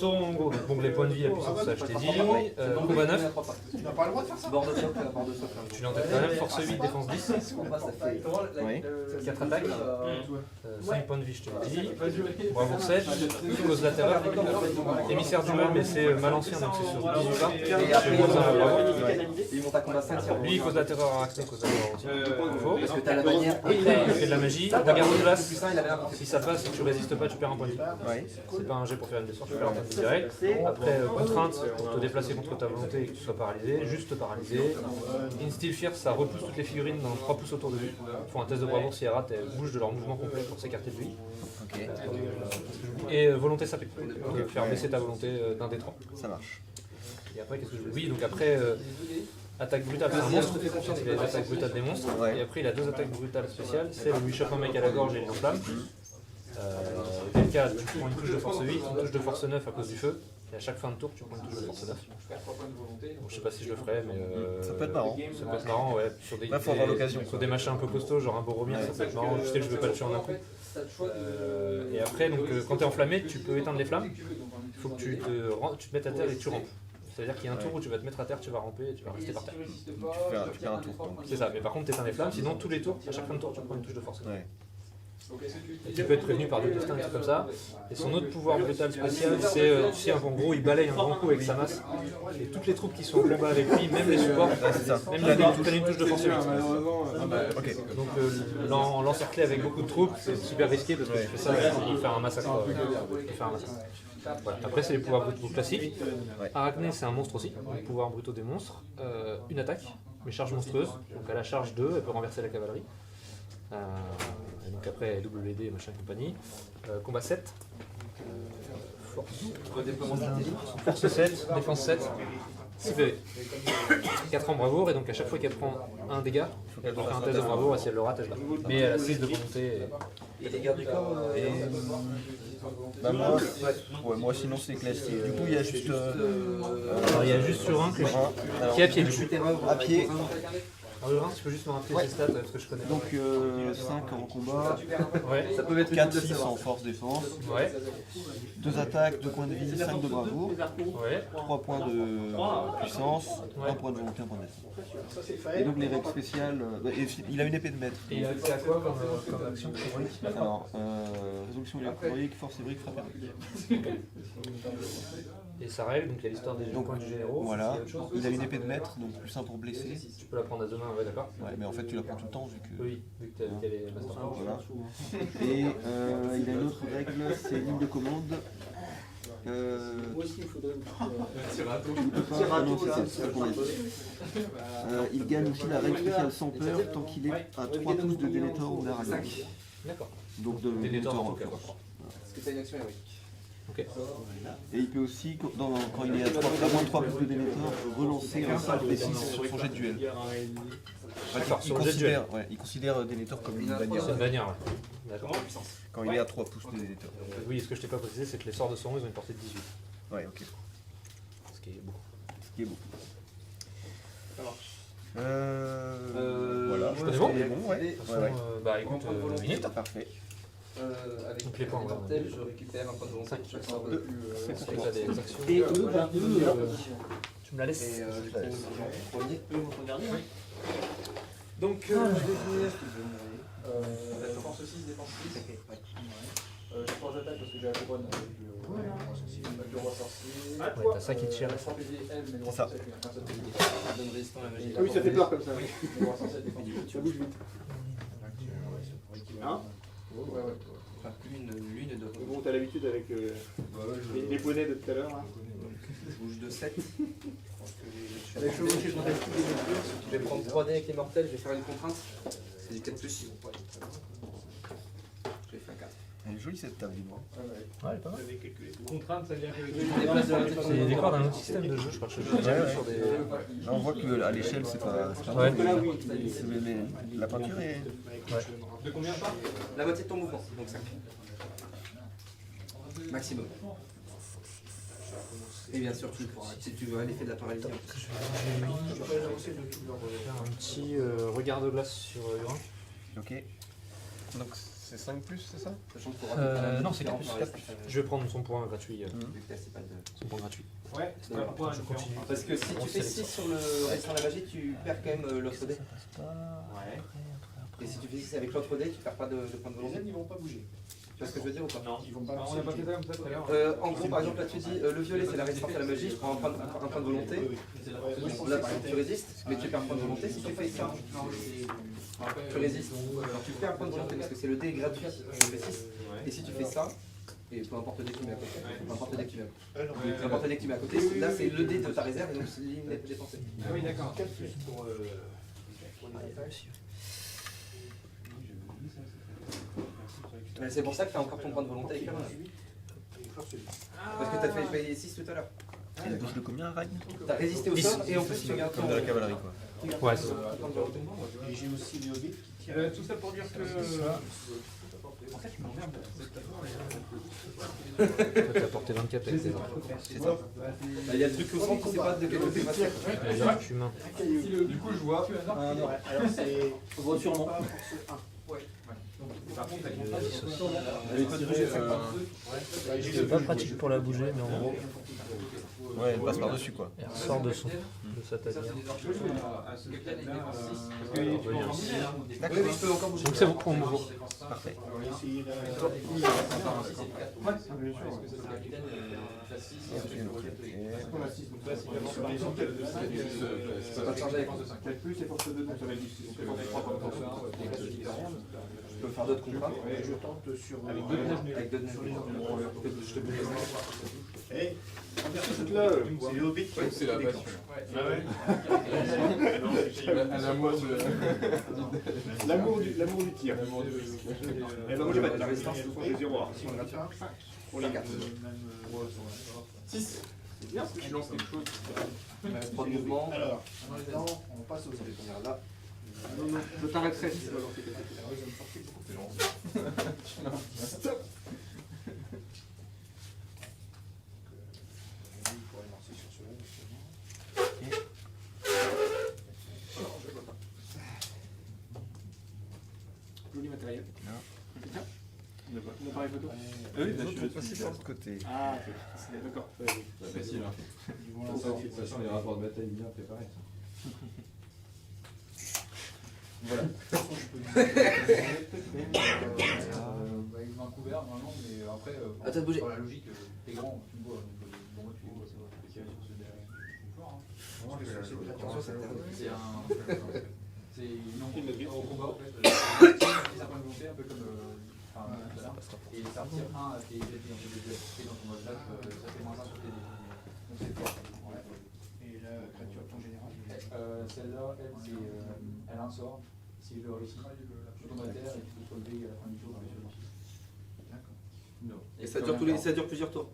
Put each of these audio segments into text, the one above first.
sont en gros donc les points de vie, la puissance, ça je t'ai dit. Combat 9. Tu n'as pas le droit de faire ça. Bord de socle. Tu l'entends quand même, force 8, défense 10. Combat, ça fait. Oui. 4 attaques. 5 points de vie, je te l'ai dit. Bravoure 7. Cause de la terreur. Émissaire du mal, mais c'est mal ancien, donc c'est sur 18 pas. Et après, C'est moins un bravo. ils montent à combat 5 sur Lui, il cause de la terreur à arachné, cause de la terreur aussi. Faux. parce que t'as la bannière. Il fait de la magie. Regarde de glace. Plus 1, il avait un. Si ça passe et que tu résistes pas, tu perds un point de vie. Oui. C'est pas un jet pour faire une descente, tu perds un point de vie direct. Après, contrainte, pour te déplacer contre ta volonté et que tu sois paralysé, juste paralysé. Instill Fear, ça repousse toutes les figurines dans 3 pouces autour de lui. Ils font un test de bravoure si elles ratent, elles bougent de leur mouvement complet pour s'écarter de lui. Ok. Et volonté sapée, donc faire baisser ta volonté d'un des 3. Ça marche. Et après, qu'est-ce que je veux? Oui, donc après, attaque brutale, c'est un monstre, c'est les attaques brutales des monstres. Ouais. Et après, il a 2 attaques brutales spéciales, celle où il chope un mec à la gorge et il l'enflamme. Auquel cas, tu prends une touche de force 8, une touche de force 9 à cause du feu. Et à chaque fin de tour, tu prends une touche de force 9. Bon, je sais pas si je le ferai, mais. Ça peut être marrant. Ça peut être marrant, ouais. Sur des, Faut avoir l'occasion. sur des machins un peu costauds, genre un Boromir, ça peut être marrant. Je sais que je veux pas le tuer en un coup. Et après, donc, quand t'es enflammé, tu peux éteindre les flammes. Il faut que tu te mettes à terre et que tu rampes. C'est-à-dire qu'il y a un tour où tu vas te mettre à terre, tu vas ramper et tu vas rester par terre. Tu fais un tour. donc. C'est ça, mais par contre, t'éteins les flammes, sinon tous les tours, à chaque fin de tour, tu prends une touche de force. Ouais. Et tu peux être prévenu par 2 destins, des trucs comme ça. Et son autre pouvoir brutal spécial, c'est, tu sais, en gros, il balaye un grand coup avec sa masse. Et toutes les troupes qui sont en combat avec lui, même les supports, même t'as une touche de force 8. Ok. Donc l'encercler avec beaucoup de troupes, c'est super risqué parce que tu fais ça, il fait un massacre. Voilà. Après, c'est les pouvoirs brutaux classiques. Arachné, c'est un monstre aussi, donc pouvoirs brutaux des monstres. Une attaque, mais charge monstrueuse. Donc à la charge 2, elle peut renverser la cavalerie. Et donc après, WD, machin et compagnie. Combat 7. Force 7, défense 7. 6 PV. 4 en bravoure, et donc à chaque fois qu'elle prend un dégât, elle doit faire un test de bravoure, et si elle le rate, elle se bat. Mais elle a 6 de volonté. Et les gardes du corps. Bah moi sinon c'est classique. Du coup il y a juste Alors il y a juste sur un que qui est à pied du coup. à pied. Alors tu peux juste me rappeler ses stats parce que je connais. Donc 5 en combat, Ouais. Ça peut être 4-6 en force défense, Ouais. 2 attaques, 2 points de vie, 5 de bravoure, Ouais. 3 points de puissance, 1 point de volonté, 1 point de défense. Et donc les règles spéciales, il a une épée de maître. Et il a fait à quoi comme action? Alors, résolution électrique, force héroïque, frappe héroïque. Et sa règle, donc il y a l'histoire des points du généraux. Voilà, S'il y a autre chose. il a une épée de maître, donc plus 1 pour blesser. Tu peux la prendre à 2 mains, ouais d'accord. Ouais, mais en fait tu la prends tout le temps vu que... Oui, vu qu'elle est master force. Voilà. Et il a une autre règle, c'est ligne de commande. Tu ne peux pas annoncer cette commande. Il gagne aussi la règle spéciale sans peur tant qu'il est à 3 pouces de Denethor ou d'Aragorn. D'accord. Donc de Denethor en Denethor. tout cas. Parce que t'as une action héroïque. Ok. Et il peut aussi, quand il est à moins de 3 pouces de Denethor, relancer un sort des 6 sur son jet de duel. D'accord, Il sur le jet de duel. considère, ouais, il considère Denethor comme une C'est bannière une bannière, ouais. D'accord. quand il est à 3 pouces de Denethor. Oui, ce que je t'ai pas précisé, c'est que les sorts de son ils ont une portée de 18. Ouais, ok. Ce qui est beaucoup. Ce qui est beau. Ça marche. Voilà, On est bon. c'est bon, ouais. De toute façon, Ouais, ouais. bah écoute, minute. Parfait. Avec Donc les points, ouais. mortel, je récupère un point de volonté. Chaque sort de Ensuite, t'as des actions. Et Tu me la laisses. du coup, premier. Donc, Je vais venir. Défense 6, défense 6. J'ai 3 attaques parce que j'ai la couronne avec le roi sorcier. ouais, t'as ça qui te tire. C'est ça. Donne résistant à la magie. Ah oui, ça fait peur comme ça. Le roi sorcier défense. Ça bouge vite. Hein? Ouais, ouais. Enfin, une de Mais bon, t'as l'habitude avec les bonnets de tout à l'heure. Hein. bouge de 7. Avec chevaucher, je m'en Je vais prendre 3 dés avec les mortels, je vais faire une contrainte. C'est du 4+. Je vais faire 4. Elle est jolie cette table, dis-moi. Ouais, elle est pas mal. Contrainte, ça veut dire que C'est les décors d'un autre système de jeu, je crois. Je Ouais, ouais. sur des... Là, on voit que à l'échelle, c'est pas Ouais. mal, mais la peinture est... de combien pas? La moitié de ton mouvement, donc 5. Maximum. Et bien sûr, si tu veux l'effet de la paralysie. Je vais faire un petit regard de glace sur Urin. Ok. Donc C'est 5 plus, c'est ça? Sachant qu'il faut Non, c'est 4 plus. Je vais prendre son point gratuit. Son point gratuit. Ouais, c'est un point Je continue. Parce que si tu fais 6 sur le restreint la magie, tu perds quand même l'autre dé. Ouais. Et si tu fais 6 avec l'autre dé, tu perds pas de point de Les volonté. ailes, ils vont pas bouger. Tu vois ce que je veux dire ou pas? Non, ils vont pas. On a pas fait ça comme ça tout à l'heure. En gros, par exemple, là tu dis le violet c'est la résistance à la magie, je prends un point de volonté. Là par exemple, tu résistes, mais tu perds un point de volonté. Si tu fais ça, tu résistes, tu perds un point de volonté parce que c'est le dé gratuit, je fais 6. Et si tu fais ça, et peu importe le dé que tu mets à côté, peu importe le dé que tu mets à côté, peu importe le dé que tu mets à côté, là c'est le dé de ta réserve et donc c'est ligne dépensée. Ah oui, d'accord. 4 plus pour les attaques. C'est pour ça que tu as encore ton point de volonté avec la main. Parce que tu as fait 6 tout à l'heure. Il a touche de combien, Ragn? Tu as résisté au sort et en plus tu regardes Comme de la cavalerie, quoi. Ouais, c'est ça. Et j'ai aussi les hobbits qui tirent. Tout ça pour dire que. En fait, je m'emmerde. Toi, t'as porté 24 avec tes armes. C'est ça. Il y a le truc au centre, tu sais pas de quel côté va faire. Les armes humains. Du coup, je vois. Alors, c'est. Voiturement. Par contre, C'est pas pratique pour la bouger, mais en gros, Ouais, elle passe par-dessus, quoi. elle ressort de sa tanière. D'accord, oui, je peux encore bouger. Donc c'est bon pour mon mouvement. Parfait. Ça va te charger avec 4 plus et force 2, donc ça va être difficile. Je peux faire d'autres contrats. Je tente sur. Avec 2 de neige. Je te bouge. Eh, c'est là, c'est les hobbits qui C'est la passion. Ah ouais. L'amour du tir. Eh ben moi j'ai pas de la résistance, j'ai 0 Pour les 4. 6. C'est bien, parce que tu lances quelque chose. 3 de mouvement. Alors, maintenant, on passe aux autres. Regarde là. Je t'arrêterai si tu veux lancer quelque Stop. Joli matériel. L'appareil photo. Oui, je suis passé de l'autre côté. Ah, ok. D'accord. C'est facile, hein. Ils vont lancer. De toute façon, les rapports de bataille bien préparés. Voilà. De toute façon, je peux avec Vancouver, normalement, mais après, À toi de bouger. sur la logique, t'es grand, tu me vois. Bon, moi, tu vois, c'est vrai. C'est un. C'est une envie au combat, en fait. C'est un point de volonté, un peu comme. Et ça retire 1 à tes dés, en fait, des dans ton mode là, ça fait moins 1 sur tes dés. Donc c'est fort. Et la créature, ton général celle-là, elle a un sort. Si je le réussis, je tombe à terre et tu peux soulever à la fin du tour. D'accord. Et ça dure plusieurs tours.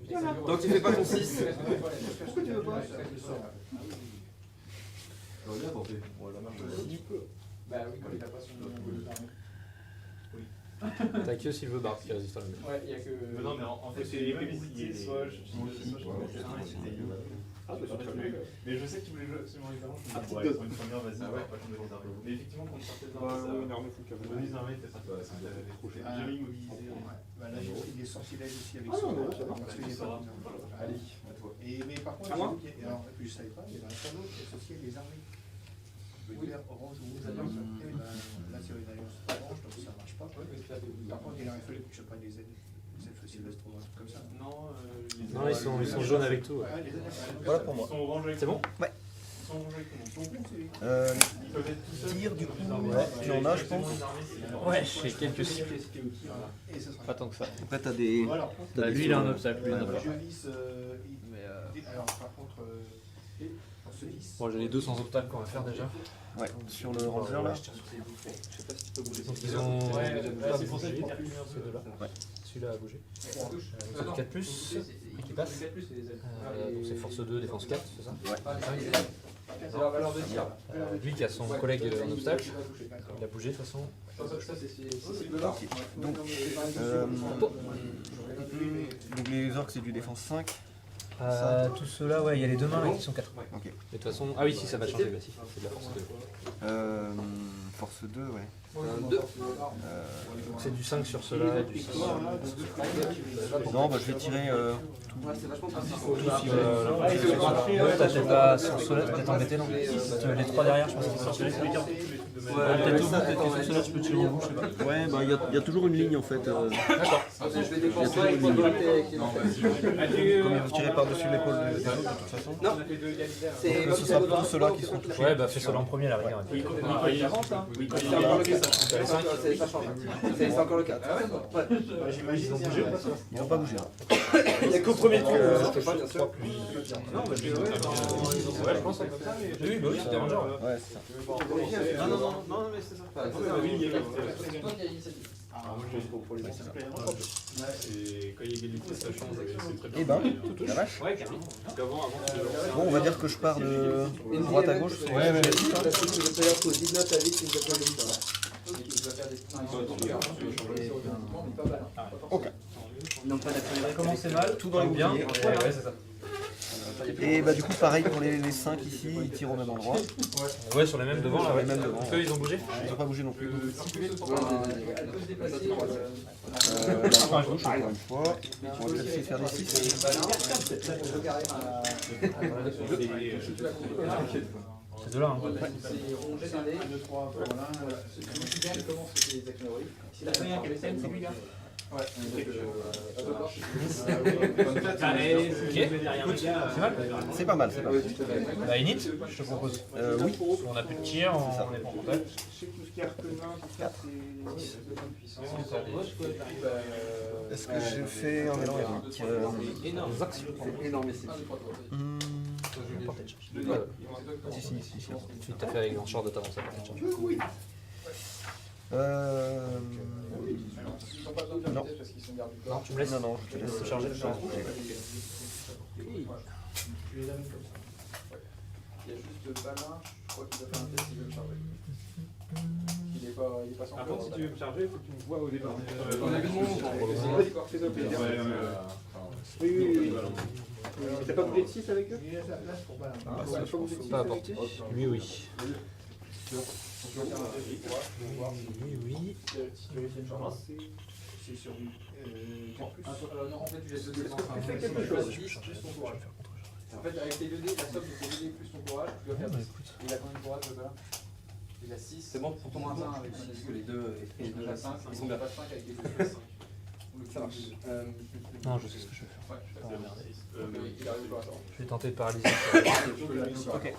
Donc tu fais pas ton 6. Pourquoi tu veux pas J'aurais bien tenté. Bah oui, quand il a pas son nom de l'armée. T'as que Silverbark qui résiste à la même. Ouais, il y a que. Non, mais en fait, c'est les mêmes idées, soit je mais je sais que tu voulais jouer absolument les armes. Pour une première, vas-y, on va pas changer les armées. Mais effectivement, quand on sortait dans ça, une arme full cavalier. Venise armée, c'était ça. J'ai jamais immobilisé. Là, j'ai pris des sortilèges aussi avec Ah ça. non, mais ça va. Allez, à toi. Mais par contre, alors, je ne savais pas, il y a un tableau qui est associé avec les armées. Oui, orange ou rouge. Là, c'est une alliance orange, donc ça ne marche pas. Par contre, il aurait fallu que je prenne les ailes. Les ailes Sylvestre ou un truc comme ça. Non, Non, ils sont jaunes avec tout. Ouais. Ah, les ailes, Voilà pour moi. Ils sont orange avec C'est bon? Ouais. Ils sont orange avec comment Ils peuvent être tout seuls. Tir, du coup, ouais. Tu en as, je pense. Ouais, j'ai quelques cycles. Et ça sera. Pas tant que ça. Après, t'as des. Voilà. t'as des Lui, il a un sorts, obstacle, lui, il en a pas. Je vise. Alors, par contre, on se vise. Bon, j'ai les deux sans obstacle qu'on va faire déjà. Ouais, sur le ranger là. Je sais pas si tu peux bouger. Donc ils ont. Ouais, c'est pour ça que j'ai Ces terminé deux-là. Ouais. Celui-là a bougé. Donc c'est le 4 plus qui passe. Donc c'est force 2, défense 4, c'est ça? C'est leur valeur de tir. Lui qui a son collègue en obstacle, il a bougé de toute façon. Donc, donc les orques, c'est du défense 5. Tout cela, ouais, il y a les deux mains là qui sont 4. Ok. Mais de toute façon, ah oui, si ça va changer, bah si, c'est de la force 2. Force Force 2, ouais. 2. C'est du 5 sur cela. Non, bah je vais tirer C'est vachement T'as peut-être pas sur cela, t'es peut-être embêté, non? Les 3 derrière, je pense qu'ils sont sur les peut-être au bout, peut-être que sur cela, tu peux tirer au bout, je sais pas. Ouais, bah il y a toujours une ligne en fait. D'accord. Je vais dépenser avec mon volonté avec Comme vous tirez par-dessus l'épaule des autres de toute façon. Non, c'est Donc, ce sera plutôt ceux-là qui sont touchés. Ouais, bah fais cela en premier, la rigueur. c'est encore le 4. Ça change. C'est encore le 4. Ouais. Ils ont bougé ou pas? Ils n'ont pas bougé. Il n'y a qu'au premier tour. Je peux pas, bien sûr. Non, bah ouais, je pense. Oui, bah oui, c'est dérangeant. Ouais, c'est ça. Non, mais c'est ça. Et quand il y a égalité, ça change. C'est très bien. Et ben, la vache. Ouais, carrément. Bon, on va dire que je pars de droite à gauche. Ouais, ouais, Ok. Donc pas d'accélérer. Commencez mal, Tout dans les bien. boucliers. Ouais, c'est ça. Et bah du coup pareil pour les 5 ici, ils tirent au même endroit. Ouais, sur les mêmes devant là, ouais. Les mêmes devant. Eux, ils ont bougé? Ils n'ont pas bougé non plus. Elle peut se déplacer. La gauche encore une fois. On va peut-être essayer de faire des 6. C'est de là, hein. C'est rongé dans les 2, 3, voilà. C'est bien comment c'est les actions héroïques. Si la première qui est c'est lui là. Ouais. C'est mal. C'est pas mal, c'est pas mal. Bah, init, je te propose. Oui. On a plus de tir, on est pas en contact. Est-ce que je fais un élan héroïque Énorme. C'est énormissime. Tu t'as fait avec un short de ta lancée. Non. Non, tu me laisses. Non, non, je te laisse charger. Il y a juste Balin, je crois qu'il doit faire un test, il veut le charger. Il est pas sans Par contre, si tu veux me charger, il faut que tu me vois au départ. On a vu le Oui. T'as pas bougé de 6 avec eux? Pas apporté. Oui, oui. Oui. C'est sur Non, en fait, tu laisses 2 fais quelque chose. plus ton courage. En fait, avec tes 2 dés, la somme de tes 2 dés plus ton courage, tu dois faire 10. Il a combien de courage, là? Il a 6. C'est bon pour ton moins 1 avec parce que les deux à 5, ils sont bien. pas 5 avec les 2. Ça marche. Non, je sais ce que je vais faire. Ouais, il arrive pas à attendre. Je vais tenter de paralyser. Ok.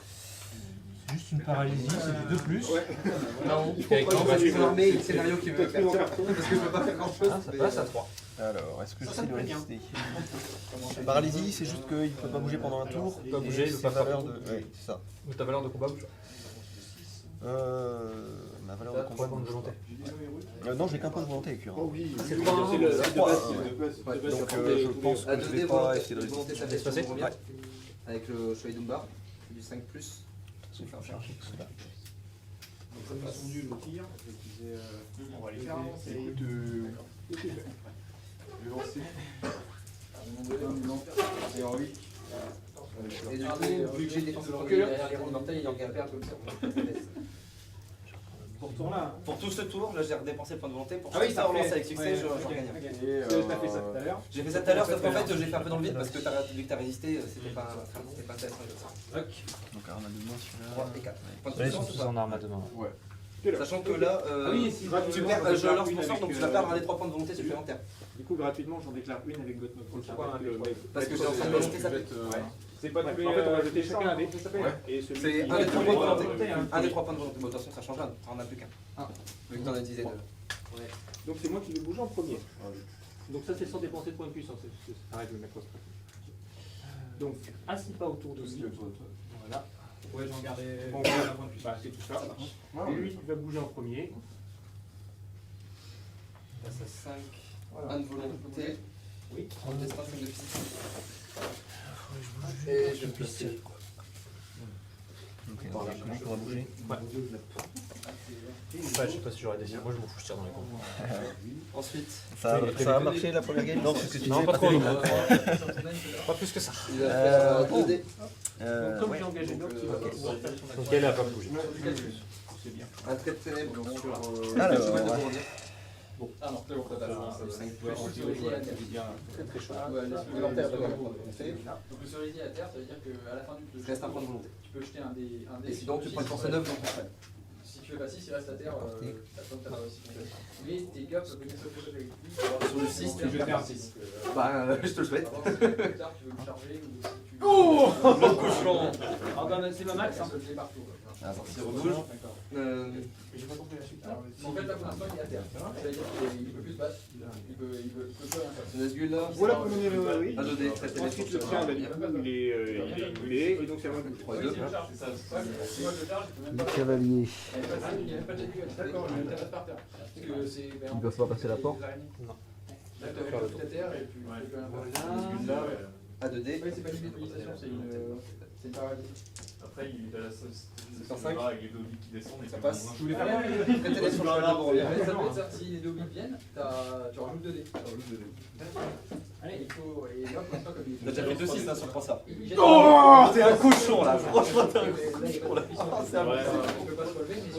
Juste une paralysie, c'est du 2 plus. Non, il faut Avec pas l'envoi que du tu armé le scénario qui veut faire parce que je peux pas faire grand chose. Ah, ça passe à 3. Alors, est-ce que j'essaie de résister? Paralysie, c'est juste qu'il ne peut pas bouger pendant un tour. Il peut pas bouger, il peut c'est pas faire valeur de de. Oui, c'est ça. Ou ta valeur de combat bouge. Ma valeur de T'as 3 combat. points de volonté. Non, j'ai qu'un point de volonté avec lui. oui. C'est 3. Donc je pense que je vais pas essayer de résister. Ça Laisse passer. avec le Chevalier Dumbar, c'est du 5 plus. Je vais faire charger tout cela. Donc comme ils sont nuls au tir, je disais on va les faire avancer. Je vais lancer. Héroïque. Et du coup, vu que j'ai défense derrière les ronds mortels, il en gagne perdre comme ça. Pour tour là. Pour tout ce tour, là j'ai redépensé le point de volonté. Pour Ah oui, ça ça relancer fait. avec succès, je gagne. T'as fait ça tout à l'heure. J'ai fait ça tout à l'heure, sauf qu'en fait j'ai fait un peu dans le vide parce que vu que t'as résisté, c'était pas intéressant. Donc arme à 2 mains celui-là. 3 et 4. Point de Là, ils sont puissance ou tous pas en arme à 2 mains. Sachant que là, tu perds, je lance mon sort, donc tu vas perdre un des 3 points de volonté supplémentaires. Du coup, gratuitement, j'en déclare une avec Gotno. Parce que j'ai en train de volonté, ça fait. C'est pas tous les. En fait, on va jeter chacun un dé. Et celui C'est qui- un des 3 points de volonté. Un des 3 points de volonté. Bon, de toute façon, ça change rien, t'en as plus qu'un. Vu que t'en as utilisé 2. Donc c'est moi qui vais bouger en premier. Donc ça c'est sans dépenser de points de puissance, c'est la règle macro. Donc assis pas autour de lui. Voilà. Ouais, j'en gardais. Bon, bah, c'est tout ça. Et lui il va bouger en premier. Il passe à 5. 1 de volonté. Oui. 30 destin, 5 de physique. Et je puisse tirer. Ok, donc lui pourra bouger. Ouais, je sais pas si j'aurais décidé. Moi, je m'en fous, je tire dans les comptes. Ensuite, Ça a marché la première game? Non, c'est ce que tu Non, disais, pas trop. terrible. Pas plus que ça. il va faire 2 dés. Comme Ouais. j'ai engagé l'autre, il va pouvoir faire son Donc elle a pas bougé. Un trait de ténèbres sur le Alors, cheval de Bourdieu. Ah non, c'est bon, t'as pas. Très très chaud. Ouais, laisse-le Donc Donc le cerisier à terre, ça veut dire qu'à la fin du Il reste un point de volonté. tu peux jeter un dé. Et sinon, tu prends une force 9 dans ton cheval. Si tu fais pas 6, il reste à terre. T'as pas réussi. Mais tes gars peuvent venir se poser avec lui. Sur le 6, tu peux jeter un 6. Bah, je te le souhaite. Plus tard, tu veux le charger ou si tu. Oh, le cochon. Ah bah c'est ma max. Ça se fait partout. Ah, sorcier rebouge. J'ai pas compris la suite. En fait, là pour l'instant, il est à terre. Ça veut dire qu'il peut plus se battre. Il peut plus rien faire. C'est Nazgûl là. Voilà pour mon oui. Un 2D, trait de ténèbres. Ensuite le tien, il est annulé et donc c'est à moi de bouger. 3 et 2. Si moi je le charge, je peux même Les pas. cavaliers. Il n'y a pas de dégâts. D'accord, je le par terre. Parce que c'est. Ils peuvent pas passer la porte. Là, tu as tout à terre et tu peux rien faire. A 2D. Oui, c'est pas une démobilisation, c'est une paralysie. Après, il a la sauce. C'est un 5. Avec les dobies qui descendent. Ça passe. Je voulais faire Trait de ténèbres sur le cheval de Bourdieu. Ça peut être ça, si les dobies viennent, tu rajoutes 2 dés. Allez, il faut. Et là, pour l'instant, comme il est. T'as déjà fait 2 6 là sur 3 ça. Oh, t'es un cochon là. Franchement, t'es un cochon là. C'est un peu. On peut pas se relever, mais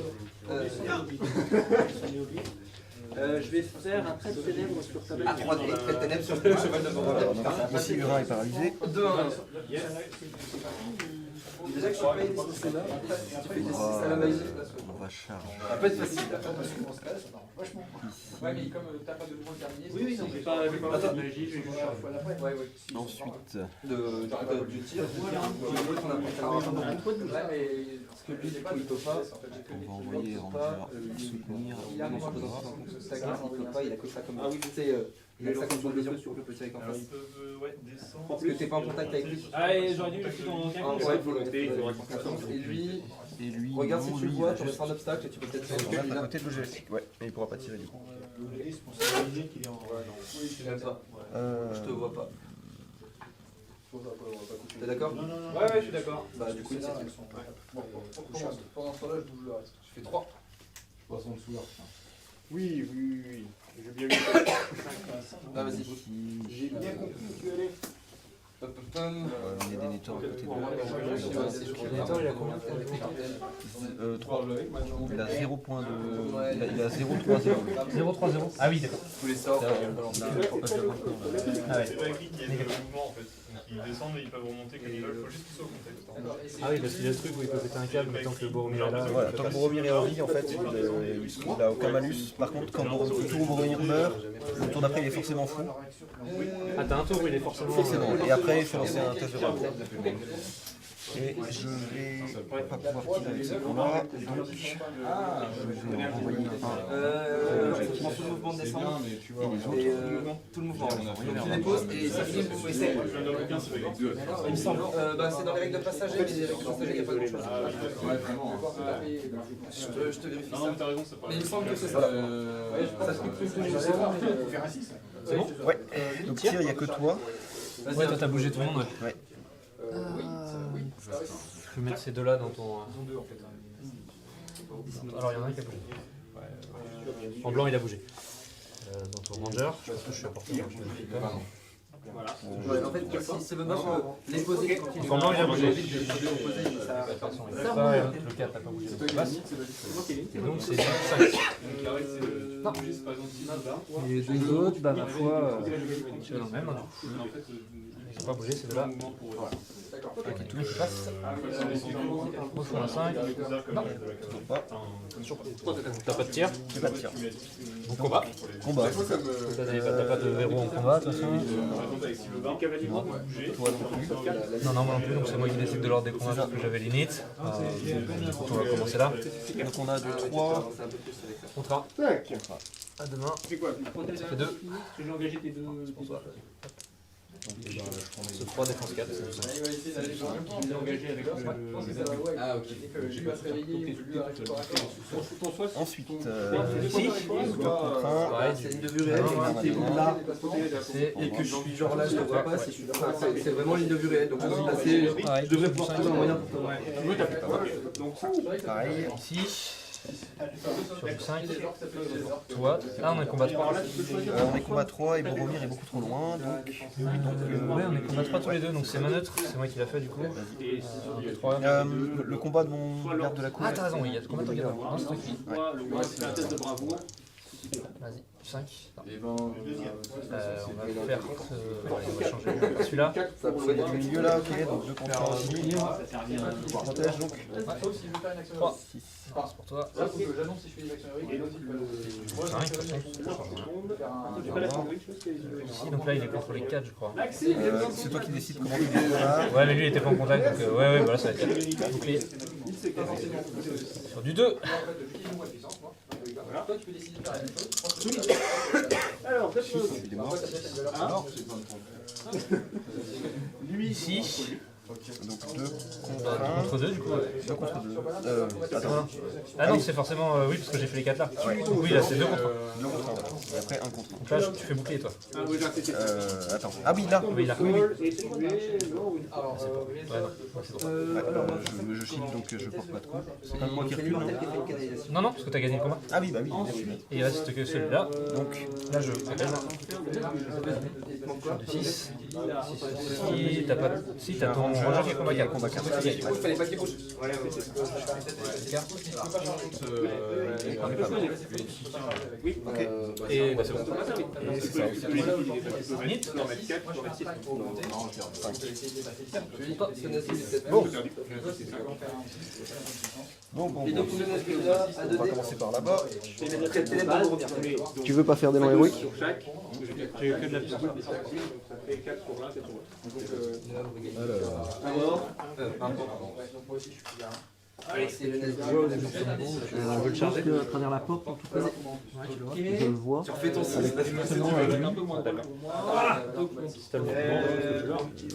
Je vais faire un trait de ténèbres sur ta A 3D, trait de ténèbres sur le cheval de Bourdieu. Ici, Hurin est paralysé. 2 1. Déjà que je suis pas aidé sur celle-là, si tu fais des 6 à la magie, On va charger. ça peut être facile. Ouais, mais comme t'as pas de mouvement terminé. Oui, non, j'ai pas de magie, je vais juste faire. Ouais, ouais. Ensuite, Du tir, l'autre on a pris Ouais, mais. parce que lui, du coup, il peut pas. on va envoyer Ranger soutenir. Il a il peut pas, il a que ça comme. Ah oui, tu sais, il a que ça comme vision sur le petit avec en Alors, face. ils peuvent descendre. Parce que t'es pas en contact avec lui. Allez, j'aurais dû le foutre dans Ah, le ouais, volonté, il faudra confiance. Et lui, Et lui, regarde si non, tu le lui, vois, il tu va restes un obstacle et tu peux peut-être faire juste une à là. côté de l'objectif. Ouais, mais il pourra pas tirer du coup. Même pas. Je te vois pas. T'es d'accord? Ouais, je suis d'accord. Bah, du coup, c'est Pendant ce temps-là, je bouge le reste. Je fais 3. Oui. J'ai bien vu. Ah, vas-y. J'ai bien compris où tu allais. Pam, pam, pam. Il y a des Nétors à côté de lui. Attends, il a combien de 3. Il a 0 point de. Il a 0-3-0. 0-3-0. Ah oui, d'accord. Tous les sorts. Ah ouais. C'est pas écrit qu'il y ait des mouvements en fait. Donc ils descendent et ils peuvent remonter comme ils veulent. Il faut juste qu'ils soient au contact. Ah oui, parce qu'il y a le truc où il peut péter un câble, mais tant que le Boromir est là. Voilà, tant que Boromir est en vie, en fait, il a aucun malus. Par contre, quand le tour où Boromir meurt, le tour d'après, il est forcément fou. Ah, t'as un tour où il est forcément. Forcément. Et après, il faut lancer un test de rap. Et je vais pas pouvoir tirer avec ce point-là, donc je vais en renvoyer un. Je prends tout le mouvement de descente et tout le mouvement. Tu les poses et ça finit pour essayer. Il me semble. Bah, c'est dans les règles de passager, mais les règles de passager, il n'y a pas grand chose. Ouais, vraiment. Je te vérifie ça. Mais il me semble que c'est ça. Ça se peut plus que je sais pas. C'est bon? Ouais, donc tir, il n'y a que toi. Ouais, toi t'as bougé tout le monde. Ouais. Je vais mettre ces deux-là dans ton. Alors il y en a un qui a bougé. En blanc il a bougé. Dans ton ranger, je pense que je suis à portée. Ouais, en fait, si c'est le mort, les poser quand il est En blanc il a bougé. le 4 t'as pas bougé. Donc, passe. Et donc c'est 5. Et les deux autres, bah ma foi, c'est dans le même. Ils n'ont pas bougé, c'est de là. Ok, tout le monde passe. On fait un 5. Non, t'as pas de tir. J'ai pas de tir. Donc combat. Combat. T'as pas de verrou en combat de toute façon. Toi non plus. Non, moi non plus, donc c'est moi qui décide de l'ordre des combats parce que j'avais l'init. On va commencer là. Donc on a du 3. Contrat. Tac. À demain. C'est quoi? Ça fait 2. J'ai engagé tes deux. Ce 3 défense 4. C'est tout ça. Il est engagé avec le. Ah, ok. Lui va se réveiller, lui va récupérer. Ensuite, Si. contraint. C'est une de vue réelle, et là, et que je suis genre là, je te vois pas, c'est vraiment une de vue réelle. Donc je suis passé, je devrais pouvoir trouver un moyen pour te voir. Donc ça. Pareil, ici. Sur du 5. Toi. Ah, on est combat 3. On est combat 3 et Boromir est beaucoup trop loin. Donc, Ouais, on est combat 3 tous les deux, donc c'est ma neutre. C'est moi qui l'a fait du coup. 3. le combat de mon garde de la cour. Ah, t'as raison, oui, il y a le combat de garde. Non, c'est toi qui. C'est un test de bravoure. Vas-y, 5. Et on va faire. Allez, on va changer celui-là. Ça pourrait être Du milieu là, ok, donc 2 contre 1. Protège donc. sauf si je veux faire une action 3. héroïque. C'est pour toi. Là, faut que j'annonce si je fais des actions héroïques. Et donc, C'est rien, de toute façon. Faire un- tu fais la connerie, je pense qu'il y a Si, donc là il est contre les 4, je crois. C'est toi qui décides comment tu fais ça. Ouais, mais lui il était pas en contact, donc ouais, voilà, ça va être 4. Bouclier. Sur du 2. En fait, j'utilise mon puissance, moi. Toi, tu peux décider de faire la même chose. Alors, Il est mort. Ici. Donc 2 contre 1. Contre 2 du coup. 2 contre 2. Attends. Ah non, c'est forcément. Oui, parce que j'ai fait les 4 là. Donc oui, là c'est 2 contre 1. 2 contre 1. Et après 1 contre 1. Donc là tu fais bouclier toi. Attends. Ah oui, là. Oui, là. Alors, Ouais, non, c'est bon. Je shield donc je porte pas de coup. C'est pas moi qui recule, non? Non, non, parce que t'as gagné le combat. Ah oui, bah oui. Et il reste que celui-là. Donc Là je. Du 6. Si t'as pas. Si t'as ton Roger qui est combat 4. combat 4. Il fallait pas qu'il bouge. Et bah c'est bon. Bon. Et donc, le Nazgûl là, à On 2 va dés. commencer par là-bas. Je vais mettre très ténèbres pour revenir. Tu veux pas faire d'élan héroïque? Sur chaque, j'ai que de la piste. Ça fait 4 pour l'un, 4 pour l'autre. Alors. Allez, c'est le Nazgûl. Je veux le charger. À travers la porte, en tout cas. Je le vois. Tu refais ton 6. Un peu moins, d'accord. Si t'as le mouvement.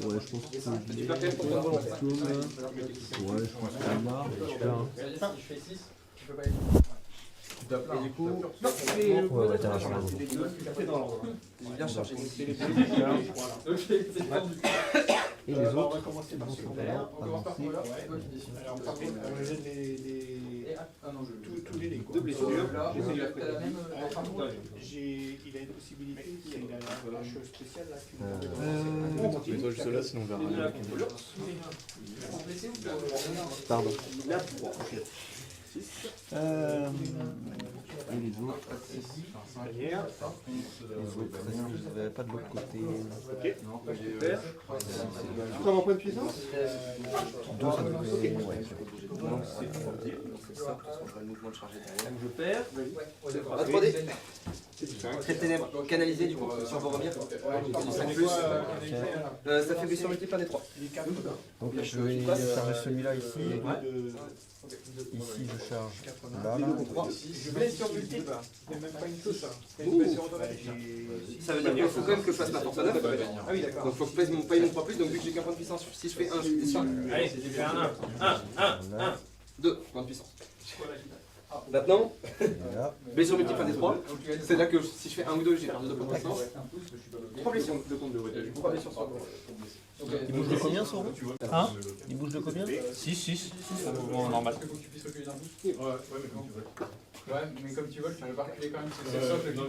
Ouais, je pense que c'est. Tu perds quand même ton point de volonté. Ouais, je pense que c'est marre. si je fais 6, tu peux pas aller. Et du coup, Ouais, t'as raison. j'ai bien chargé. Et les autres? On commence par quoi là? C'est toi qui décides. Tous les deux blessures. T'as la même. Il a une possibilité, il a un chose spéciale là. Mets-toi juste là, sinon on verra. Pardon. Il a 3. Et les autres? Manière. Je n'avais pas de l'autre côté. Ok. Super. Tu prends mon point de puissance? 2, ça devrait. Ouais. Donc c'est ça, parce qu'on fera le mouvement de charger derrière. Je perds. À 3D. Très ténèbres. Canalisé du coup, sur Boromir. Du 5 plus. Ça fait blessure multiple à des 3. Donc je vais charger celui-là ici. Ici je charge là. Je blesse sur multiple. C'est même pas une chose ça. Ça veut dire qu'il faut quand même que je fasse ma force à 9. Ah oui, d'accord. Donc il faut que je paye mon 3 plus, donc vu que j'ai qu'un point de puissance, si je fais 1, je suis déçu. Allez, c'était un 2 points de puissance. Maintenant, Là. blessure multiple à des 3. C'est là que si je fais 1 ou 2, j'ai perdu 2 points de puissance. 3 blessures de compte de 3 blessures sur Il bouge de combien son rond? Hein? Il bouge de combien? 6. C'est un mouvement normal. Il faut que tu puisses reculer d'un pouce. Ouais, mais comme tu veux, tu peux pas reculer quand même. C'est le socle qui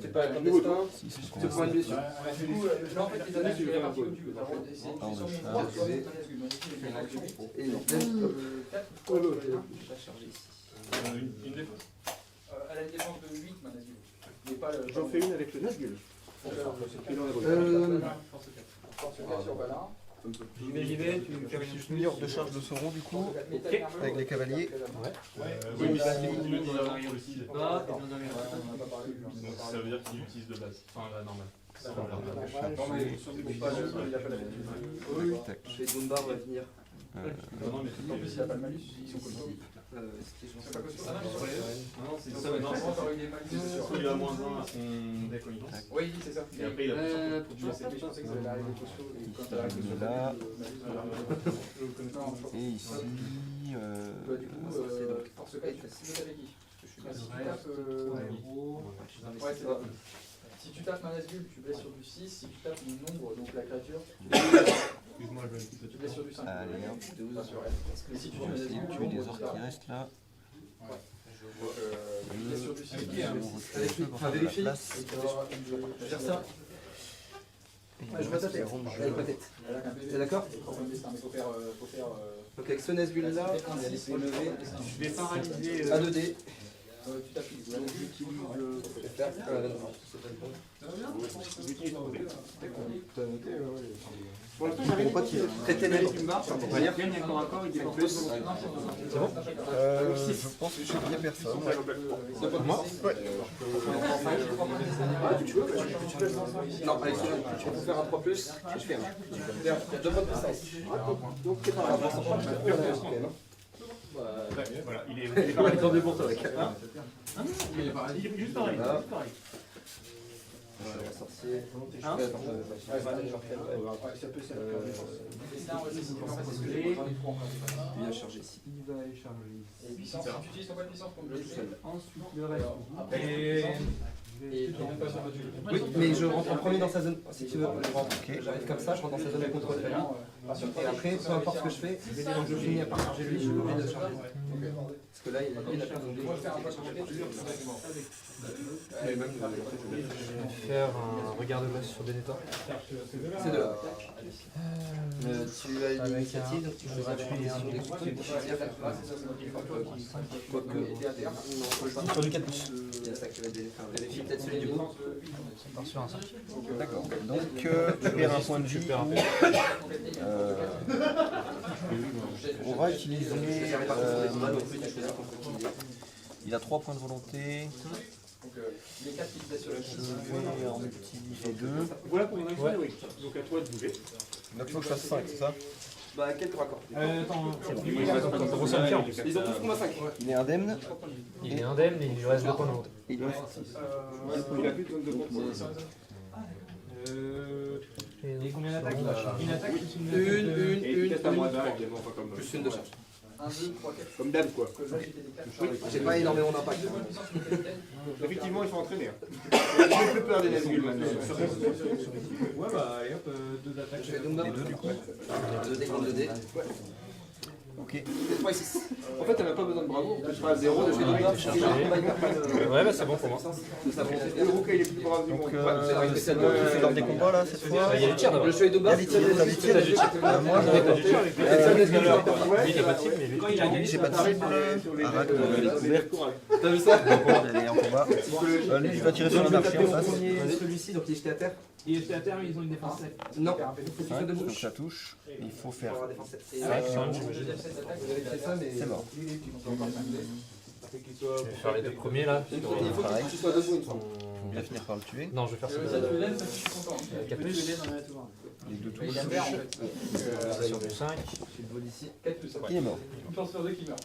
C'est pas un destin, Si, c'est ce qu'on c'est pour une blessure. Du coup, là en fait, les années, tu les répartis comme tu veux. C'est une Pardon, question je de 3, suis soit désolé. c'est une action. Et Donc, 4 Une défense. à la défense de 8, ma Nazgûl. Mais pas le. J'en fais une avec le Nazgûl. Force 4 sur Balin. J'y vais, tu fais Je suis de charge de Sauron du coup, avec les cavaliers. Oui, mais si vous voulez dans la règle aussi. Donc ça veut dire qu'il utilise de base. Enfin, la normale. Tac. Et Dumbar va venir. Non, mais En plus, il a pas de malus, ils sont comme C'est pas possible. non, c'est ça, mais non, soit il a moins 1 à son deck. Oui, c'est ça. Et après, il a plus un Pour jouer cette question, c'est que vous avez la règle sociaux et quand t'as la règle sociaux. Là. Non, Et ici. Bah, du coup, force 4, tu fais avec qui? Si tu tapes. Ouais, c'est ça. Si tu tapes ma Nazgûl, tu blesses sur du 6. Si tu tapes mon nombre, donc la créature, tu blesses sur du 5. Allez, hop. Pas sur elle. Mais si tu tues ma Nazgûl, Tu mets les orques qui restent là. Vérifie. Je gère ça. Je vois ta tête. Avec ma tête. T'es d'accord? Donc avec ce Nazgûl là, Je vais paralyser. à 2D. Tu t'appliques. Donc j'utilise Pour l'instant, j'arrive pas tirer. Très ténèbres. Tu me barres, il gagne un corps à corps, il dépense plus. C'est bon? Je pense que je suis bien personne. Moi? Non, allez, tu peux faire un 3+, je fais un. 2 points de puissance. Donc c'est pas grave. Voilà, il est pareil. Tant mieux pour toi, mec. Il est juste pareil. Sorcier. Il vient charger ici. Il va aller charger. Tu utilises ton point de puissance pour me le seul. Ensuite, le reste. Et tu n'es même pas sur le jeu. Oui, mais je rentre en premier dans sa zone. Si tu veux, j'arrive comme ça, je rentre dans sa zone de contrôle. Et après, peu importe ce que je fais, je finis à part charger lui, je suis obligé de charger. Parce que là, il a plus de Moi, je fais un pas sur le jeu. Et même, Je vais faire un regard de glace sur Benetta. c'est de là. Tu as une initiative, donc tu choisis la sur des coups de Sur du 4+. Il y a ça qui va vérifier peut-être celui du bout. Ça part sur un 5. D'accord. Donc tu perds un point de vie. On va utiliser. Il a 3 points de volonté. Les 4 qui étaient sur le jeu. Je vais en utiliser 2. Voilà pour mon action, oui. Donc à toi de bouger. Donc il faut que je fasse 5, c'est ça? Bah, quelques raccords. Attends, T'as reçu un pied en plus. Ils ont tous combien 5? Il est indemne. Il est indemne et il lui reste 2 points de volonté. Il lui reste 6. il a plus de zone de contrôle. Et combien d'attaques? Une attaque plus Une, à moi également, pas comme. plus une de charge. 1, 2, 3, 4. Comme dame quoi. J'ai pas énormément d'impact. Effectivement, il faut entraîner. J'ai plus peur des Nazgûl maintenant. Ouais, bah, allez hop, 2 attaques. Je fais donc Les 2 du coup. 2D contre 2D. Ok. Et 3 et 6. En fait, elle n'a pas besoin de bravo. Je ferai à 0 de chez Ouais, bah c'est bon pour moi. Le Ruka, il est plus brave du Donc monde. c'est moi qui fais lors des combats là cette fois. Il y a les tirs d'abord. Le chevalier de bas. D'habitude, moi Moi, je lui, il a pas de cible, mais lui, Quand il a gagné, j'ai pas de cible. Arrête de découverte. T'as vu ça? Elle est en combat. Lui il va tirer sur un archer en face. Celui-ci, donc il est jeté à terre. Et à terme, ils ont une défense 7. Non, il faut qu'il soit 5, debout. donc ça touche. Il faut faire. Pour avoir défense 7. Et 5, j'imagine. vérifier ça, mais. C'est mort. Je vais faire les 2 premiers là. Il faut que tu sois debout une fois. Faut bien finir par le tuer. Non, je vais faire Ça ça. tu l'aimes, ça je suis content. 4 plus. Les 2 Il touches. a merde en fait. Sur du 5. Tu le voles ici. 4 plus, Il est mort. une chance sur 2 qui meurt.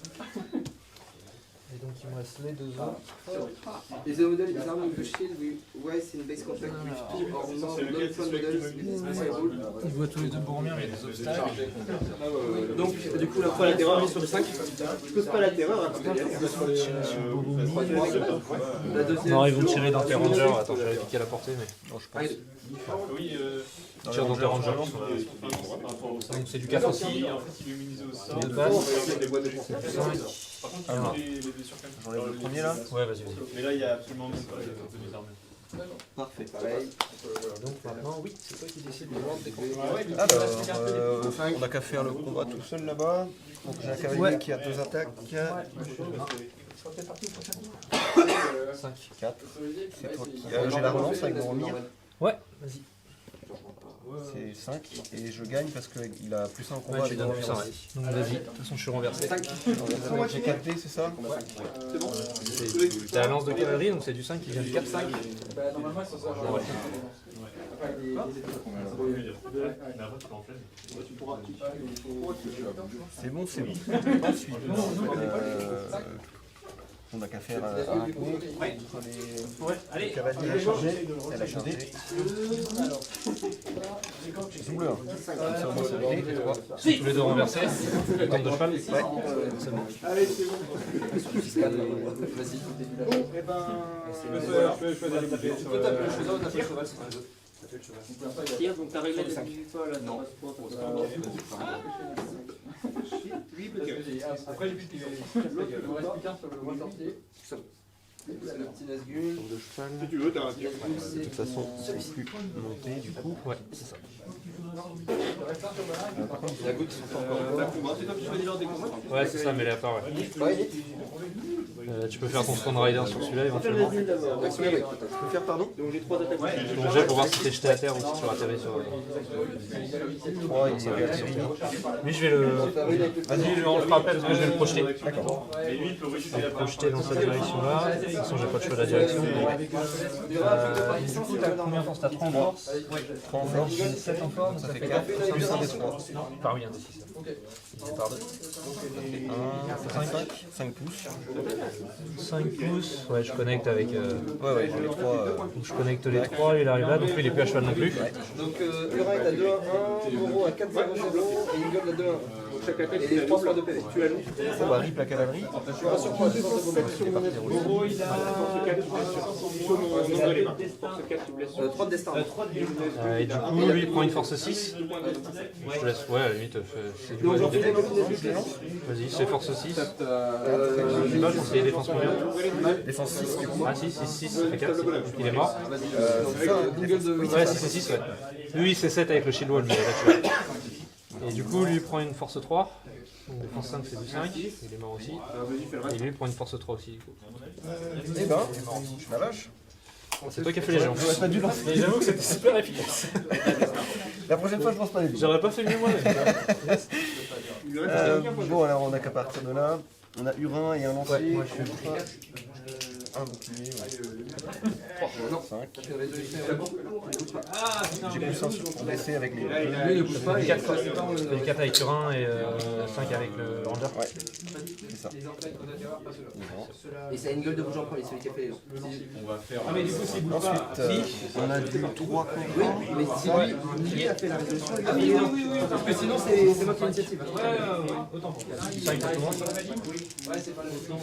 Et donc il me reste les 2 autres. Is the model is armed with a shield with in base contact with two or more non-fun models with this rule. Il voit tous les 2 Boromir, mais il y a des obstacles. Donc, du coup, la fois la terreur, sur le 5. Je pose pas la terreur, hein, La deuxième. Non, ils vont tirer dans tes rangers. Attends, je vais vérifier la portée, mais. Non, je pense. Oui, Ils tirent dans tes rangers. Donc c'est du 4 aussi. en fait, il est minimisé au sort. Les 2 passes. Par contre, Alors. il y a les sur J'enlève le premier là. Ouais, vas-y, vas-y. Mais là, il y a absolument même pas de tenue d'armure. Parfait. Pareil. Donc maintenant, oui, c'est toi qui décides de vendre des combats. Alors, on n'a qu'à faire le combat tout seul là-bas. Donc j'ai un cavalier qui a 2 attaques. 5. 4. C'est toi qui. J'ai la relance avec Boromir. Ouais, vas-y. C'est 5. Et je gagne parce qu'il a plus 1 en combat Ouais, tu avec donnes plus Boromir. 1, ouais. Donc vas-y, de toute façon je suis renversé. 5. J'ai 4 dés, c'est ça? T'as la lance de cavalerie, donc c'est du 5 qui vient du 4-5. Bah, normalement, ils sont ça. Ouais. Après, il est. Mais après, tu l'enchaînes. C'est bon, c'est bon. Ensuite, on n'a qu'à faire un compte entre les cavaliers. Elle a chargé. Elle a chargé. Double 1. Comme ça, on va sauver. Tous les deux renversés. Le temps de cheval. Ouais, c'est bon. Allez, c'est bon. Vas-y. Eh ben, je peux choisir de taper. Tu peux taper le cheval si tu veux. Tire, donc t'as réglé les 18 fois là. Non. Après, j'ai vu qu'il reste plus qu'un sur le moins sorcier. C'est le petit Nazgûl. De cheval. Si tu veux, t'as un tir. De toute façon, c'est plus monté du coup. Ouais, c'est ça. Par contre, la goutte, ils sont pas encore C'est toi qui choisis l'ordre des combats. Ouais, c'est ça, mais à part, ouais. Ouais, vite. Tu peux faire ton Stone Rider sur celui-là éventuellement. Action, oui, peut-être. Tu peux faire, pardon? Donc j'ai 3 attaques. Ton jet pour voir si t'es jeté à terre ou si tu atterris sur. 3, il est Lui, je vais le. Vas-y, on le fera après parce que je vais le projeter. D'accord. Mais lui, il peut Je vais le projeter dans cette direction-là. De toute façon, j'ai pas de choix de la direction. Du coup, t'as combien en force? T'as 3 en force? 3 en force, j'ai 7 en force, ça fait 4, plus 1 des 3. Par oui, un des 6. Divisé par 2. 5 pouces. 5 pouces, ouais, je connecte avec. Ouais, j'ai les 3. Donc je connecte les 3, il arrive là, donc lui il est plus à cheval non plus. Donc, Urin est à 2-1-1, Moro à 4-0-0 et Ingol à 2-1. Chaque attaque, Et les 3 fois de PV. tu as lu. On va rip la cavalerie. Tu vas sur quoi? Moro, il a. Force 4, sur mon nombre les mains. Force 4, tu blesses. 3 de destin. Et du coup, lui il prend une force 6. Je te laisse, ouais, à la limite, c'est du Donc j'en vas-y, fais des mobilés. vas-y, c'est force 6. Je sais Euh, pas, je conseille défense combien? Défense 6 du coup. Ah si, 6, ça fait 4. Il est mort. c'est ça, Ingol de. Ouais, 6 et 6, ouais. Lui c'est 7 avec le shield wall, mais là tu vois. Et du coup, lui il prend une force 3. Donc défense 5 c'est du 5, il est mort aussi. Et lui il prend une force 3 aussi. Du coup. Eh ben, la vache. C'est toi qui as fait les gens. J'aurais pas dû lancer. Mais j'avoue que c'était super efficace. La prochaine fois, je pense pas les billes. J'aurais pas fait mieux moi. Bon, alors on a qu'à partir de là. On a Urin et un lancier. Ouais, moi, je suis- Un bouclier. Non. 5. Ah, J'ai plus un sur pour blesser avec les. Lui ne bouge pas, il 4 avec Turin et 5 avec le Ranger. Ouais, c'est ça. Et c'est Ingol de bouger en premier, celui qui a fait les gens. Ah, mais du coup, s'il bouge pas. Ensuite, on a du 3 Oui, contre. mais si lui a fait la résolution, il a fait oui, parce que sinon c'est moi qui ai l'initiative. Autant pour 4. 5 pour tout le monde.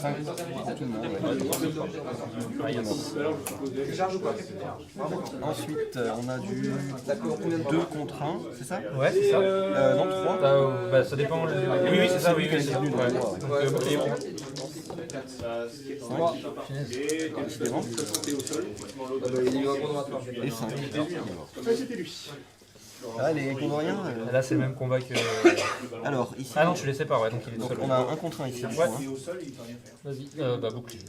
5 pour tout le monde. Ouais. Ah, il y a 6. Charge ou quoi? Ensuite, on a du D'accord, combien de 2 contre 1, c'est ça? Ouais, c'est ça. Non, 3. Bah, ça dépend. Oui, c'est ça, oui, c'est ça. Ouais. Donc, bouclier bon. Décidément. Il est vraiment dans la part. Et 5. Ça, c'était lui. Ah, les Gondoriens. Là, c'est le même combat que. Alors, ici. Ah non, tu les sépares, ouais, donc il est tout Donc, seul. on a un contre 1 ici. Ouais. Vas-y, bah, bouclier.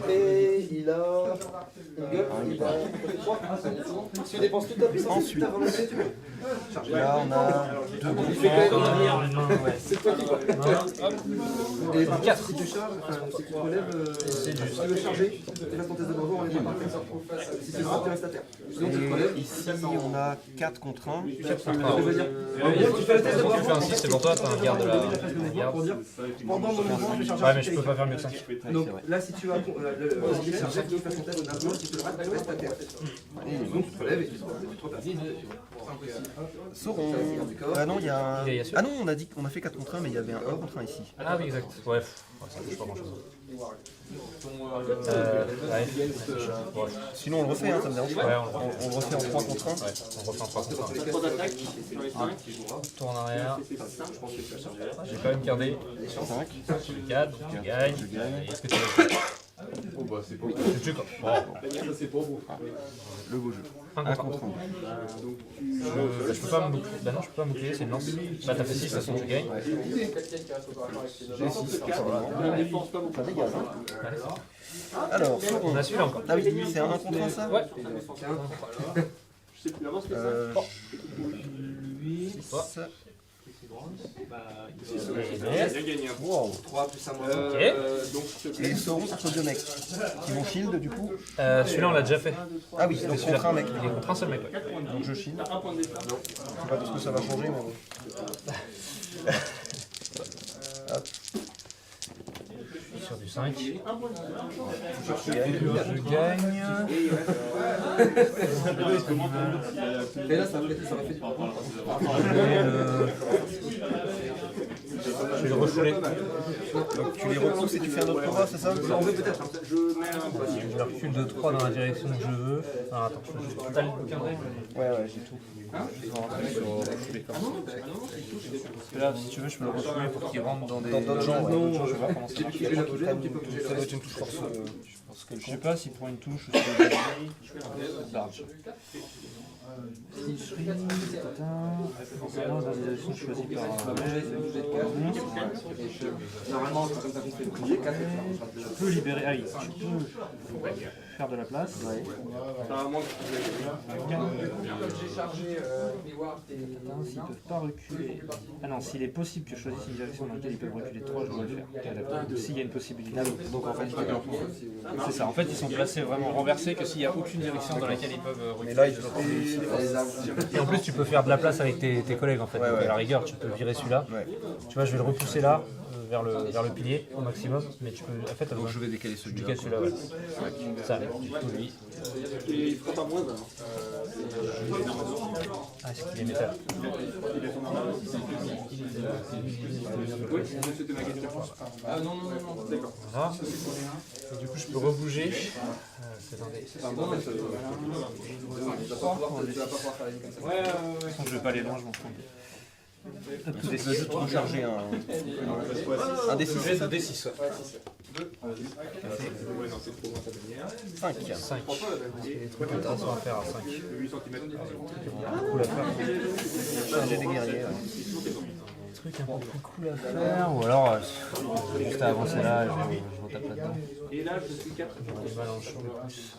Et il a. Il a 3. Si tu dépenses toute ta puissance, Ensuite. ta volonté, tu peux. Là, on a 2 Il fait quand contre même 1. C'est toi qui vois. Et par contre, si tu charges, si tu relèves, si tu veux charger, tu fasses ton test de bravo, on les prend. Si tu sors, tu restes à terre. Sinon, tu te relèves. Et ici, on a 4 contre 1. Je veux dire, en gros, tu fais le test de Tu fais bravo. un 6, c'est pour toi, t'as un garde de la garde. Pour dire, pendant mon mouvement, je vais charger. Ouais, mais je peux pas faire mieux que 5. Donc là, si tu as le chargeur qui fait son test d'un bloc, tu peux le rester à terre. Donc tu te relèves et tu te repasses. Sauron. Ah non, il y a un. Ah non, on a dit qu'on a fait 4 contre 1, mais il y avait un 1 contre 1 ici. Ah oui, exact. Ouais, ça bouge pas grand chose. Sinon, on le refait, hein, ça me dérange Ouais, pas. on le refait. On le refait en 3 contre 1. Ouais, on refait en 3 contre 1. 3 d'attaque sur les 5. Tour en arrière. J'ai quand même gardé. 5. Je garde, tu gagnes. Et est-ce que tu veux? Oh bah c'est pas Tu tues quoi? Bon, Le beau jeu. 1 1 contre 1. contre 1. Je peux pas me boucler. Bah non, je peux pas me boucler, c'est une lance. Bah t'as fait 6, de toute façon tu gagnes. J'ai 6, La défense, pas beaucoup. ça dégage. Hein. Alors, Sauron. On a celui-là encore. Ah oui, c'est un 1 contre 1 ça? Ouais. Je sais plus, avant c'était ça. 6. Il a gagné un. Wow. 3 plus 1 Donc, Et Sauron contre 2 mecs. Qui vont shield du coup. Celui-là on l'a déjà fait. Ah oui, donc contre un mec. Il est contre un seul mec. Ouais. Donc je shield. un point de défense. Je sais pas tout ce que ça va changer, mais bon. Hop. Sur du 5. Je gagne. Je gagne. Et là, ça m'a fait du Je vais le refouler. Donc tu les repousses et tu fais un autre combat, c'est ça? On veut peut-être. Je mets un. Je le recule de 3 dans la direction que je veux. Alors attends, t'as le bouquin de règles? Ouais, j'ai tout. Je vais rentrer sur les cartes. Parce que là, si tu veux, je peux le refouler pour qu'il rentre dans des... D'autres gens, ouais. Non, je vais voir comment ça marche. Ça doit être une touche force. Je sais pas s'il prend une touche ou s'il est concernant la réalisation choisie par Normalement, c'est comme ça qu'on fait le premier 4. tu peux libérer. Ah oui, tu peux faire de la place. J'ai chargé mes wards et. S'ils peuvent pas reculer. Ah non, s'il est possible que je choisisse une direction dans laquelle ils peuvent reculer 3, je dois le faire. S'il y a une possibilité. Donc en fait, C'est ça, en fait ils sont placés vraiment renversés que s'il n'y a aucune direction dans laquelle ils peuvent reculer. mais là, il doit Et en plus tu peux faire de la place avec tes collègues en fait. Ouais, Donc, ouais. à la rigueur tu peux virer celui-là. Ouais. Tu vois je vais le repousser là vers le pilier au maximum. Mais tu peux. En fait Donc je vais décaler tu celui-là. décales celui-là, ouais. Ça, lui. Et il fera pas moins d'un. Ah est-ce qu'il est métal? Oui, c'était ma question. Ah non, d'accord. Voilà. Et du coup je peux rebouger. C'est dans des... Tu vas pas pouvoir faire une comme ça. De toute façon je vais pas aller loin, je m'en fous. Tu vas juste recharger un D6. Je vais de D6, ouais. 5. 5. Il y a des trucs intéressants à faire à 5. 8 cm. Cool à faire. Charger des guerriers. Truc un peu plus cool à faire. Ou alors, juste à avancer là, je retape là-dedans. Et là, je suis 4. J'aurai des balles en champ de plus.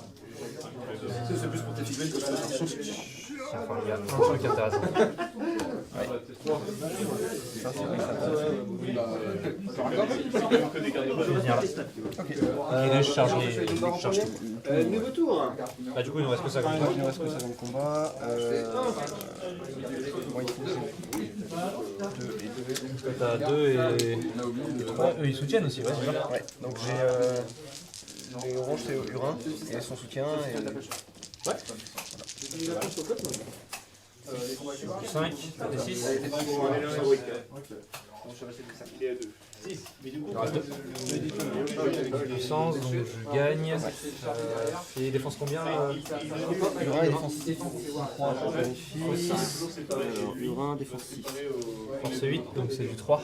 C'est plus pour tes figurines que ça. Enfin, il y a plein de trucs intéressants. Je vais venir là. Et je charge tout. Nouveau tour. Bah, du coup, il nous reste que ça comme Il nous reste que ça dans le combat. Bon, il faut que j'ai 2 et 2. T'as 2 et 3. Eux, ils soutiennent aussi, ouais, c'est ça. Ouais, donc j'ai orange, c'est Urin, et son soutien. Et... 5, et 6. Il en reste 2. Puissance, donc je gagne. Et défense combien Urin et défense 6. 3, je vérifie. Urin, défense 6. Force 8, donc c'est du 3.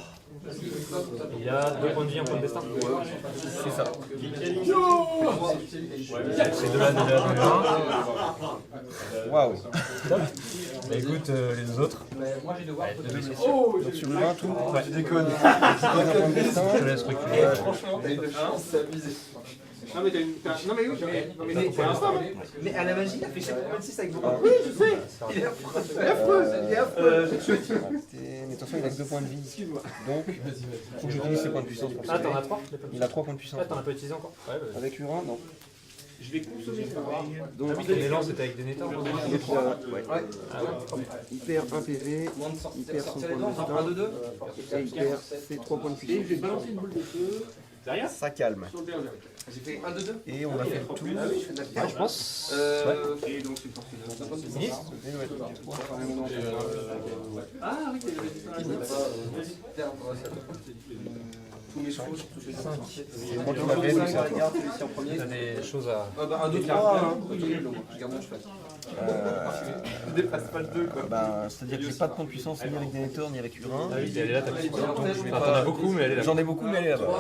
Il a 2 points de vie, 1 point de destin. C'est ça. C'est de là, de 1. Waouh. Bah écoute, les deux autres. Moi j'ai devoir. Donc sur Urin, tout. Ouais. Tu déconnes. Je te laisse reculer. Franchement, t'as eu de chance, c'est abusé. Non mais t'as une... Non mais oui, mais c'est un femme. Mais à la magie, il a fait chaque 26 avec beaucoup. Oui, je sais. Il est affreux. Il est affreux. Mais attention, il a que 2 points de vie. Donc, il faut que j'utilise ses points de puissance pour ça. Ah, t'en as 3? Il a 3 points de puissance. Ah, t'en as pas utilisé encore? Ouais, bah. Avec Urin, non. Je vais consommer ça. Donc, Ah oui, ton élan c'était avec des nétars. il est 3. Ouais. Il perd 1 PV, il perd son point de destin, et il perd ses 3 points de Et je puissance. vais balancer une boule de feu. Derrière Ça calme. sur le derrière. J'ai fait 1, 2, 2. Et on a fait le tour. Ouais, je pense. Et donc c'est parti. Fini. Ah oui, c'est tous mes chevaux sur tous les 5. Moi, je l'avais, donc c'est Regarde celui-ci en premier. T'as des choses à. 1, 2, 3. Je garde mon cheval. Je dépasse pas le 2 quoi. C'est-à-dire que j'ai pas de points de puissance ni avec Denethor ni avec Urin. Ah oui, elle est là, ta petite. Donc je vais T'en pas. as beaucoup, mais elle est là. J'en ai beaucoup, mais elle est là-bas. Il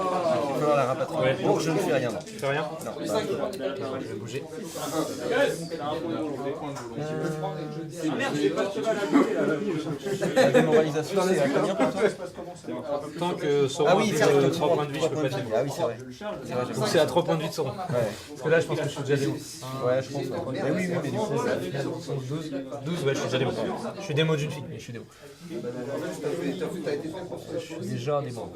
va falloir la rapatrier. Ouais. Donc je ne fais rien. Tu fais rien? Non. Je vais bouger. Ah merde, j'ai pas de cheval à côté là. La démoralisation, c'est à combien pour toi? Tant que Sauron Ah oui, a c'est plus vrai, de 3 points de vie, je peux pas te Ah oui, c'est vrai. Donc c'est à 3 points de vie de Sauron. Ouais. Parce que là, je pense que je suis déjà démo. Ouais, je pense. Mais oui, mais du coup, 12, 12, ouais, je suis déjà démo. Je suis démo d'une fille, mais je suis démo. Je suis déjà démo.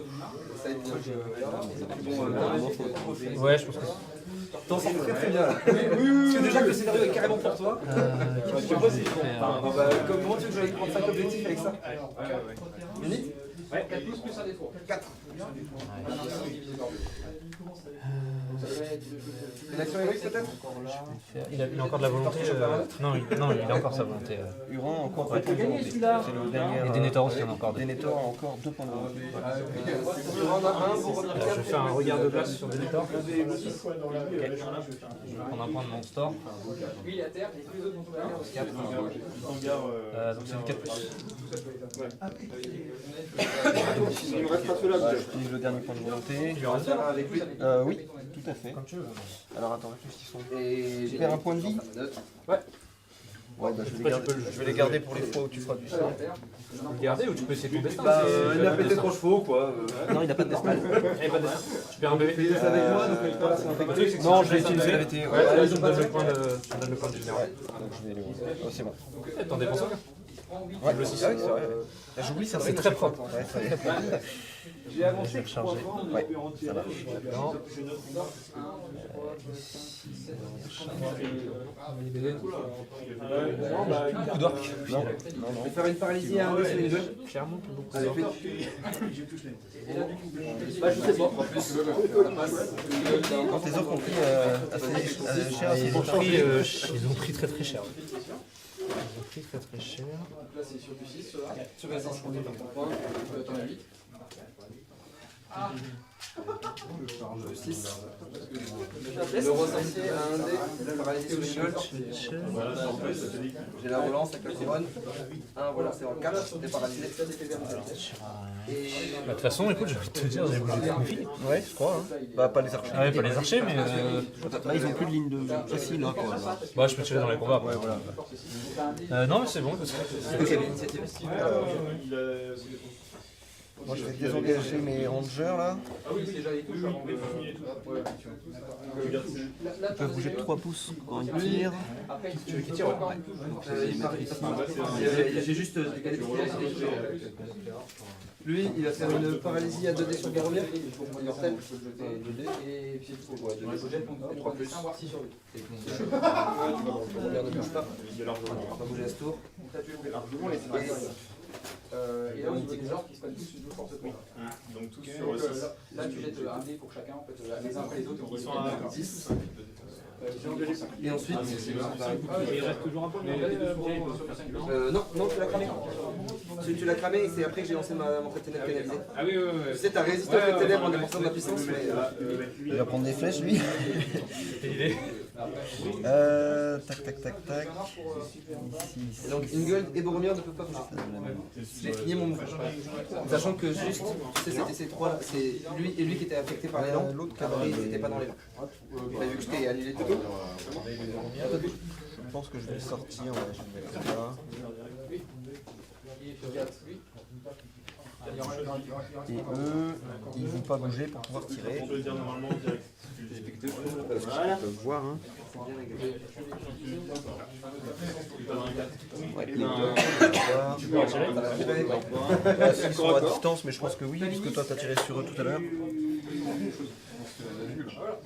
Ouais, je pense que T'en sors très très bien là. Parce que déjà que le scénario est carrément pour toi. qu'est-ce que je vais faire? Comment tu veux que j'aille prendre 5 objectifs avec ça? Minute. Ouais, 4 pouces plus un des 3. 4. Une action héroïque peut-être? Il a encore de la volonté. Non, il a encore sa volonté. Huron a encore Ouais. un point de volonté. C'est le dernier. Et Denethor aussi, on a encore deux. Denethor a encore 2 points de volonté. Huron a 1 pour Alors, je vais faire un regard de glace sur Denethor. Je vais prendre un point de mon store. Lui, il est à terre, et tous les autres vont tomber à terre aussi. 4. Donc c'est du 4 plus. Il me restera ceux-là. J'utilise le dernier point de volonté. avec lui. Oui, tout à fait. Comme tu veux. Alors attends, réfléchissons. Et Tu perds un point de vie? Ouais. Ouais, bah, je vais les garder pour les fois où tu feras du sang. Tu peux le garder ou tu peux essayer ton destin. il a pété 3 chevaux quoi. Non, il n'a pas de destin. Eh, pas de destin. Tu perds un bébé. Il est avec moi donc voilà, c'est un truc. Non, je l'ai utilisé. Ouais, Ouais, allez, tu me donnes le point de général. donc je vais le... Oh, c'est bon. T'en dépenses un. Ouais, le 6. Ah oui, c'est vrai. J'oublie ça. C'est très propre. Ouais, ça y est. J'ai avancé recharger. 3 fois, on Ouais, a pu en tirer. ça marche. Non. Non, bah, Beaucoup d'orques. Non, Je vais faire une paralysie à un des sur les deux. Clairement, beaucoup Avec d'orques. Bah je sais pas. Non, tes offres ont pris assez cher. Ils ont pris très très cher. Ils ont pris très très cher. Donc là, c'est sur du 6, ceux-là. Sur la 6, on est dans 3 points. T'en as 8. Le 6. Le ressenti à un dé. La paralysie sur les gauche. J'ai la relance avec la couronne. 1, voilà, c'est en 4. T'es paralysé. Et Bah, de toute façon, écoute, j'ai envie de te dire, j'ai bougé toutes mes filles. Ouais, je crois. Hein. Bah, pas les archers. Ah ouais, pas les archers, mais Là, ils ont plus de ligne de facile, là, quoi. Là. bah, je peux tirer dans les combats. Ouais, voilà. Non, mais c'est bon. Écoute. Moi, je vais désengager mes rangers, là. Ah oui, c'est déjà les touches avant de. Ils peuvent bouger de 3 pouces quand ils tirent. Après, tu veux qu'il tire encore une touche. j'ai juste décalé de Lui, il va faire une paralysie à 2D sur Garomir. Il mortel. 2D. Et puis c'est tout. Ouais, 2D. Faut jeter ton 3 plus 1, voir 6 sur lui. Garde ne bouge pas. On va bouger à ce tour. Donc là, tu es et là, au niveau des ordres, qui se passent tous sur 12 forces points. Donc tous sur 6. Là, tu jettes un dé pour chacun, en fait, les uns après les autres. Ils sont à 10. Et ensuite, il reste toujours un point de non, tu l'as cramé. Tu l'as cramé et c'est après que j'ai lancé mon trait de ténèbres canalisé. Ah oui, oui, Tu sais, t'as résisté au trait de ténèbres en dépensant de la puissance, mais. Il va prendre des flèches, lui. Tac. Et donc Ingold et Boromir ne peuvent pas bouger. J'ai fini mon mouvement. Sachant que juste, tu sais, c'était ces trois là, c'est lui et lui qui étaient affectés par l'élan, l'autre cavalier ils n'étaient pas dans l'élan. T'as vu que je t'ai annulé tout. Je pense que je vais le sortir, ouais, je vais le mettre là. Et eux, ils vont pas bouger pour pouvoir tirer. On peut le dire normalement direct. Voilà. Ils peuvent voir, hein. Ouais, ils peuvent voir. Tu peux retirer. Ils sont à distance, mais je pense que oui, puisque toi t'as tiré sur eux tout à l'heure.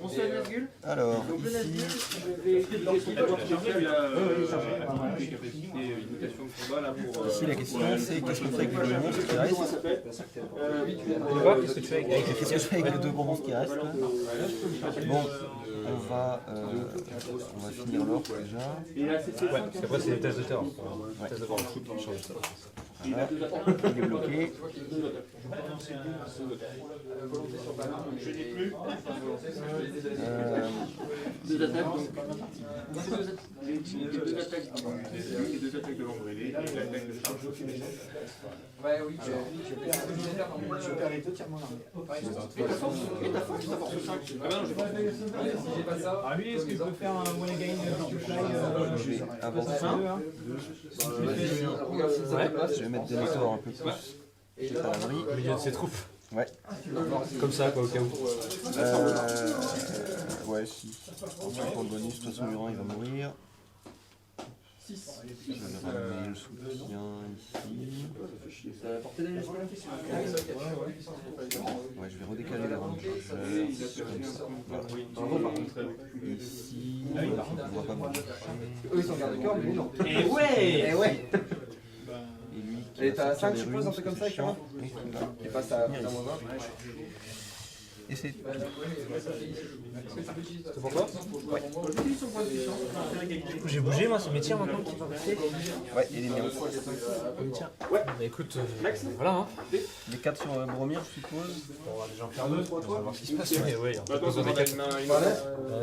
On se la virgule. Alors, ici la question c'est qu'est-ce qu'on fait avec les deux monstres qui restent? Qu'est-ce que tu fais avec Qu'est-ce que je fais avec les deux gros monstres qui restent là? Bon, on va finir l'orque déjà. Ouais, parce qu'après c'est les tests de terreur. Ouais. Test de terreur, on change ça. Voilà. Il est bloqué. Deux attaques. Deux attaques de l'ombrelé et l'attaque de charge. Ouais, oui, je perds les deux tiers mon armée. Et ta force 5. Ah bah non, j'ai pas fait. Si j'ai pas ça. Ah lui, est-ce qu'il peut faire un one again to fly Je vais avancer. Je vais mettre des sorts un peu plus. J'ai pas l'abri. Au milieu de ses troupes. Ouais. Comme ça, quoi, au cas où. Ouais, si. Ensuite, pour le bonus, de toute façon, Huron il va mourir. Je vais ramener le soutien ici. Ouais, je vais redécaler les rangers. Comme ça. Voilà. Ici, on ne va pas bouger. Eux ils sont garde-corps, mais lui non. Et ouais. Et ouais. Et lui qui Et t'as 5 je suppose, un truc comme ça avec la main. Et passe à moins 1. Et c'est. C'est pour toi? J'ai bougé, moi, c'est mes tirs maintenant qui vont passer. Ouais, et les miens. Tiens. Ouais. Bah écoute, voilà. Hein. Les 4 sur Boromir, je suppose. On va déjà en faire 2. On va voir ce qui se passe. Mais ouais, on a besoin des 4.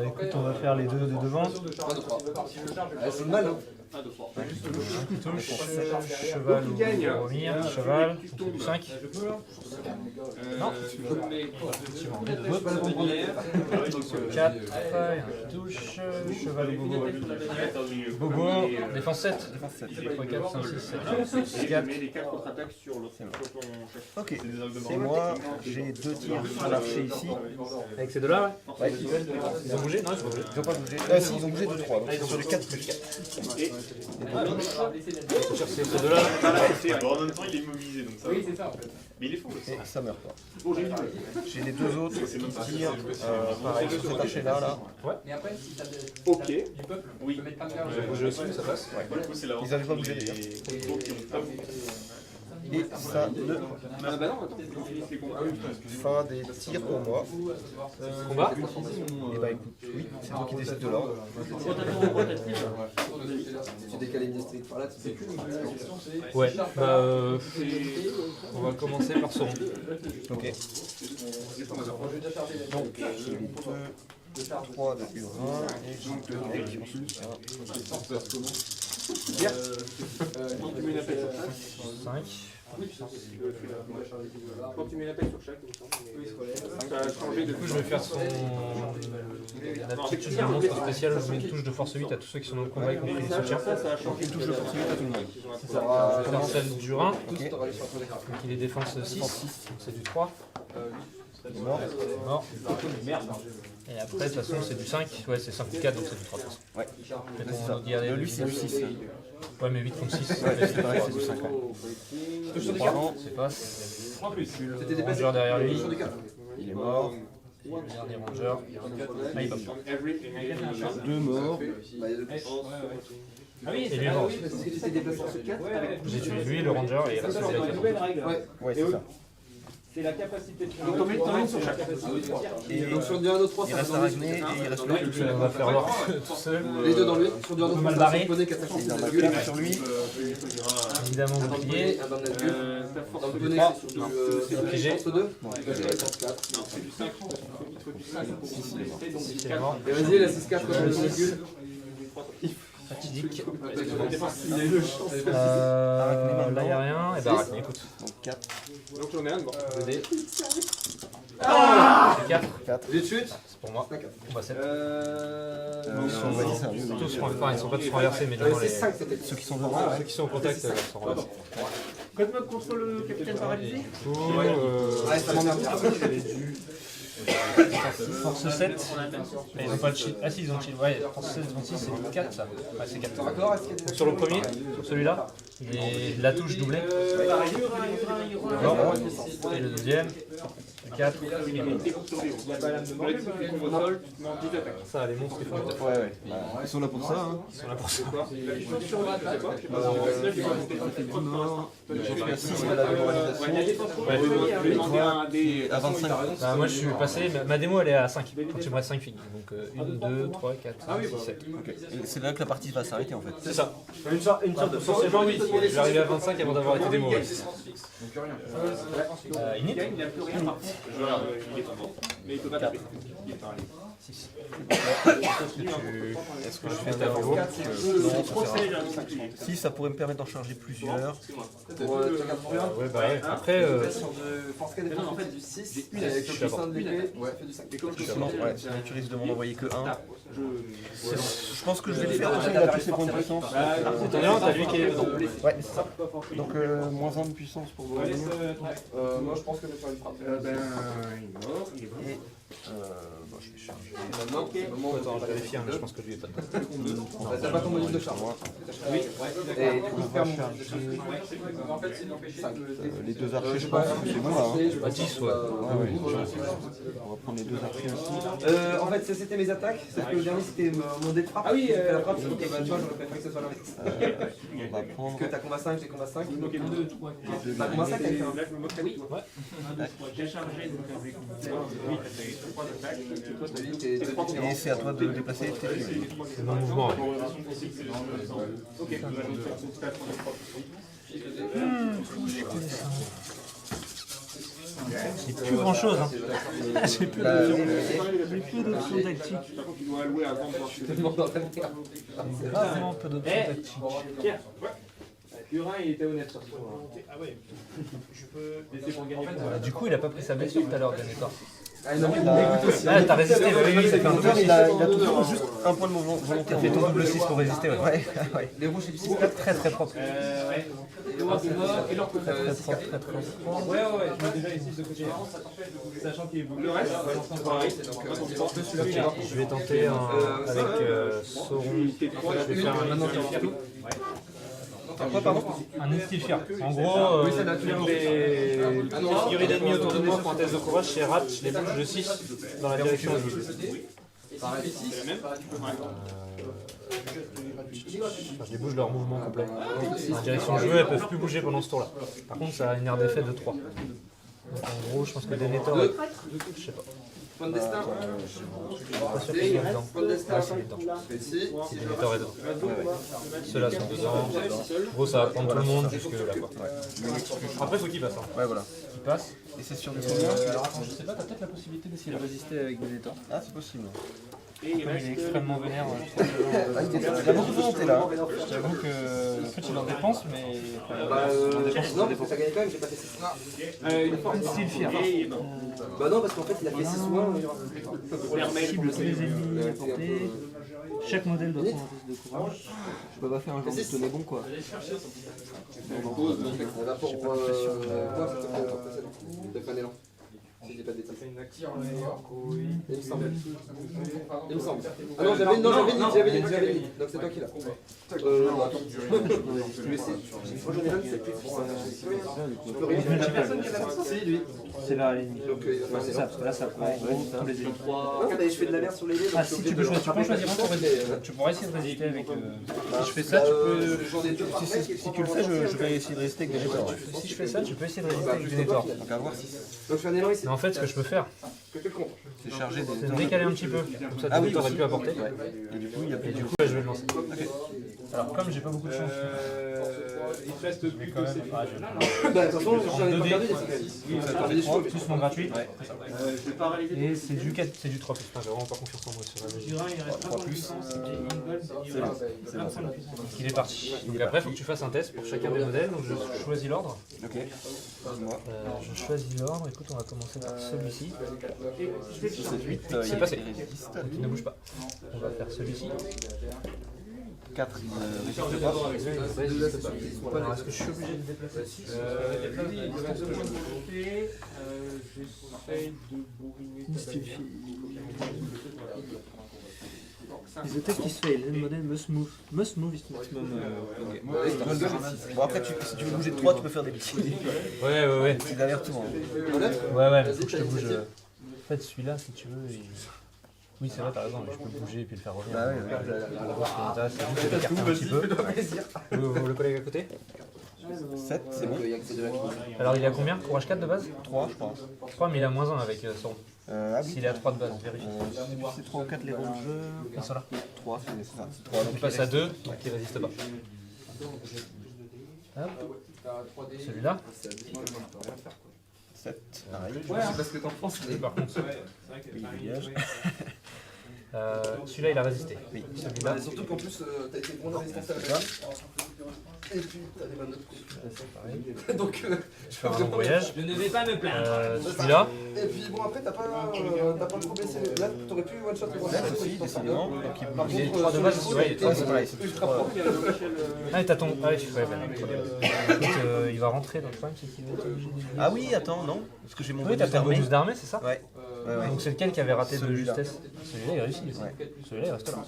Écoute, on va faire les 2 de devant. 1, 2, 3. C'est mal, hein. Touche, cheval ou Boromir, cheval, 5. Non, effectivement, 2. 4, touche, cheval ou Bobo. Bobo, défense 7. Défense 7. 3, 4, 5, 6, 7. 6, 4. Ok, c'est moi, j'ai 2 tirs sur l'archer ici. Avec ces deux-là, ouais. Ouais, Ils ont bougé? Non, ils ont bougé. ils ont pas bougé. Ah si, ils ont bougé de 3, donc c'est sur les 4 plus 4. Ces deux-là. En même temps, il est immobilisé, donc ça. Oui, c'est ça en fait. Mais il est fort. Et ça meurt pas. J'ai les 2 autres qui tirent, pareil, sur cet archer-là, là. Mais après, si t'as du Ok. peuple, Oui. tu peux mettre plein de gars. J'ai bougé aussi, mais ça passe. Du coup, c'est l'avantage. Ils avaient pas bougé, d'ailleurs. Et ça ne... Ah bah non, attends. Fin des tirs pour moi. Combat? Et bah écoute, oui, c'est toi qui décides de l'ordre. Tu décales une district par là, tu sais plus. Ouais, bah on va commencer par ce rond. Ok. Donc, j'ai 2, 3 de Urin et j'ai 2 grecs ensuite. Quand tu mets une appel sur chaque. 5. Quand tu mets une appel sur chaque, ça a changé de Du coup, je vais faire son aptitude de monstre spécial. Je mets une touche de force 8 à tous ceux qui sont dans le combat avec mon prix de soutien. ça a changé. Une touche de force 8 à tout le monde. Je vais faire celle du Rhin. Ok. Donc il est défense 6. Donc c'est du 3. Mort. Mort. Et après, de toute façon, c'est du 5. Ouais, c'est 5 ou 4, donc c'est du 3 de toute façon. Ouais. Et C'est bon, ça. Lui, c'est du 6. Ouais, mais 8 contre 6. Ouais, c'est pareil, c'est du 5. C'est pas. Ranger derrière lui. Il est mort. Dernier Ranger. Ah, il va pas. 2 morts. Et lui est mort. Parce que tu t'es déplacé sur 4 avec. J'ai tué lui, le Ranger, et il reste celui avec la règle. Ouais, c'est ça. C'est la capacité de. Donc t'en mets sur chaque. Et Donc sur du 1, 2, 3, il ça reste va Arachné et il reste lui. On va faire voir tout seul. Les deux dans lui. Sur du 1, 2, 3, Mal ça barré. va poser 4 Il en a que sur lui. Évidemment, bouclier. Un bandage dur. Un bonnet, c'est sur du Piégé. force 2. Il est mort. Et vas-y, la 6-4, quand le calcul. Fatidique. Il a eu le chance. Là, il n'y a rien. Et bah, Arachné, écoute. Donc 4. Donc j'en ai un de mort. 2 dés. C'est 4. J'ai de chute. C'est pour moi. On va 7. Ils sont envahis, ça. Tous sont, enfin, ils sont pas tous renversés, mais genre C'est les, 5, c'était. Ceux qui sont devant, ceux ouais. qui sont au contact sont renversés. Code mode contre le capitaine paralysé. Du coup, Ouais, ça m'emmerde bien. force 7. Mais ils ont pas de cheat. Ah si, ils ont cheat. Ouais, force 7, 26, c'est 4 ça. Ouais, c'est 4. D'accord, est-ce qu'il y a des Sur le premier, sur celui-là, la touche doublée. Mort. Et le deuxième, le 4. Ça, les monstres, ils font tout à fait. Ouais, ouais. Ils sont là pour ça. Hein. Ils sont là pour ça. Ça fait 10 morts. J'ai fait 6 de la démoralisation. À 25. Bah, moi je suis passé, ma démo elle est à 5. Donc il me reste 5 filles. Donc 1, 2, 3, 4, 5, 6, 7. Ok. Et c'est là que la partie va s'arrêter en fait. C'est ça. Une sorte de potentiellement oui. Je vais arriver à 25 avant d'avoir été démo. Ouais. Init. Il n'a plus rien parti. Il est tombé. Mais il peut pas taper. Il est paralysé. 6. Est-ce que je fais ta niveau? Non, ça sert à rien. Si, ça pourrait me permettre d'en charger plusieurs. Ouais, bah ouais. Après, Sur de force 4 défense, en fait, du 6. Avec le plus 1 de l'épée, ouais, fait du 5. Ouais, sinon tu risques de m'en envoyer que 1. Je pense que je vais le faire, il a tous ses points de puissance. t'as lui qui est dedans. Ouais, c'est ça. Donc moins 1 de puissance pour vous. Moi, je pense que je vais faire une frappe. Il est mort. Et bah, Maintenant, c'est le moment où Attends, je vérifie, mais je pense que lui est pas dedans. t'as pas ton bonus de charge. Oui. Et tu peux faire mon En fait, c'est d'empêcher que Les deux archers, je pense, c'est bon là. Hein. Bah, 10, ouais. On va prendre les deux archers aussi. En fait, ça c'était mes attaques, sauf que le dernier c'était mon dé de frappe. Ah oui, la frappe, ok, bah tu vois, j'aurais préféré que ce soit l'inverse. On va prendre Que t'as combat 5, j'ai combat 5. les deux T'as combat 5 avec un. J'ai chargé donc avec et c'est à toi de déplacer tes fusils. C'est mon mouvement. Ouais. J'ai plus grand chose. Hein. J'ai plus d'options tactiques. Tu dois allouer avant de voir Tellement dans la merde. Vraiment peu d'options tactiques. Pierre, Purin il était honnête sur ce point. Ah ouais, je peux laisser pour gagner. Du coup, il a pas pris sa blessure tout à l'heure, Denethor. Ah non, il me dégoûte aussi. Ah, t'as résisté, oui, ça fait un tour. Il a toujours juste un point de volontaire. T'as fait ton double 6 pour résister, ouais. Ouais. Les rouges et du 6 Très très propre. Ouais. Et leur côté. Très propre, très propre. Ouais, je mets déjà les 6 de côté. Sachant qu'il est beaucoup. Le reste, Je vais tenter avec Sauron. Je vais faire un Instilfir. Quoi, pardon? Un Instilfir. En gros, les figurines d'ennemis autour de moi font un test de courage, chez Rat, je les bouge de 6 dans la direction où je veux. Enfin, je les bouge leur mouvement complet. Dans la direction où je veux, elles peuvent plus bouger pendant ce tour-là. Par contre, ça a une aire d'effet de 3. Donc en gros, je pense que Denethor, je sais pas. Point de destin. Pas sûr qu'il est dedans. Point de destin. Ouais, s'il est dedans. Ici. Si Denethor est dedans. Ceux-là sont dedans. En gros, ça va prendre tout le monde jusque là, quoi. Après, faut qu'il passe. Hein. Ouais, voilà. Il passe. Et c'est sur des combien? Alors, attends, je sais pas, t'as peut-être la possibilité d'essayer de résister avec Denethor. Ah, c'est possible. Comme il est extrêmement vénère. Il y a beaucoup de volonté là. J'avoue que. En fait, il en dépense, mais. Non, parce que ça gagnait quand même, j'ai pas fait 6. Une forme Instilfir. Bah non, parce qu'en fait, il a fait 6 soins. pour les remettre. Cible tous les ennemis à portée. Chaque modèle doit prendre un test de courage. Je peux pas faire un genre de tenez bon quoi. Ça va pour voir de fin d'élan. Si j'ai pas de bêtises. Il me semble. Il me semble. Ah non, j'avais une, donc c'est toi qui l'as. Attends. Je vais essayer. Moi j'en ai un qui s'est plus puissant. Je peux rien faire. La personne qui a la puissance, c'est lui. C'est là, les ennemis. Donc, C'est ça, parce que là, ça prend tous les ennemis. non, mais je fais de la merde sur les dés. Ah, si tu peux choisir un pour résister. Tu pourrais essayer de résister avec. Si je fais ça, tu peux. J'en ai deux par mec. Si tu le fais, je vais essayer de rester avec des Denethor. Si je fais ça, tu peux essayer de résister avec Denethor. Donc à voir si Donc je fais un élan ici. Mais en fait, ce que je peux faire, Que tu le comptes. c'est chargé des c'est de décaler un petit peu. Comme ça, Denethor aurait pu apporter. Et du coup, il y a plus Et du coup, je vais le lancer. Alors, comme j'ai pas beaucoup de chance, Il te reste plus quand que même. ces Ah, je vais Bah, de toute façon, j'en ai pas 2D. perdu des cigarettes. plus mon gratuit. Je vais pas réaliser. Et c'est du 4, c'est du 3. Putain, j'ai vraiment pas confiance en moi sur la magie. Donc il est parti. Donc après, il faut que tu fasses un test pour chacun des modèles. Donc je choisis l'ordre. Ok. Dis-moi. Je choisis l'ordre. Écoute, on va commencer par celui-ci. 8, C'est passé. il résiste. Donc il ne bouge pas. On va faire celui-ci. 4, il ne résiste pas. Alors, est-ce que je suis obligé de le déplacer? J'essaye de bourriner. Les attaques qui se fail, le modèle must move is maximum. Bon, après, si tu veux bouger de 3, tu peux faire des petits. Ouais. Petits allers-retours. Ouais, mais faut que je te bouge. En fait, celui-là, si tu veux. Oui, c'est vrai, t'as raison, mais je peux le bouger et puis le faire revenir. Bah ouais. Ce qui m'intéresse, c'est juste de l'écarter un petit peu. Le collègue à côté? 7, c'est bon. Alors, il est à combien? Courage 4 de base? 3, je pense. 3, mais il a moins 1 avec son. Ah oui. S'il est à 3 de base, vérifie. C'est 3 ou 4 les rôles de jeu. Ils sont là. 3, c'est ça. 3, Il passe à 2, donc il résiste pas. Hop. Celui-là. 7, pareil. Je sais pas ce que t'en penses. Lui, par contre, Oui, il dégage. celui-là, il a résisté. Oui. Celui-là, Surtout qu'en plus, t'as été bon dans les stats à la magie. Et puis, t'as des bonnes notes. c'est pareil. Donc, Je vais faire un long voyage. Je ne vais pas me plaindre. Celui-là. et puis bon, après, t'as pas trop blessé. Là, t'aurais pu one-shot le Là aussi, décidément. Donc Il est 3 de base, ouais, il est 3 c'est pareil, c'est ultra propre. Ah, et t'as ton. Ah, ouais, écoute, il va rentrer, donc le problème, c'est qu'il va être obligé de. Ah oui, attends, non. Parce que j'ai mon Oui, t'as bonus ton d'armée. bonus d'armée, c'est ça? Ouais. Donc c'est lequel qui avait raté de Celui-là. justesse? Celui-là il réussit. Ouais. Celui-là il reste là.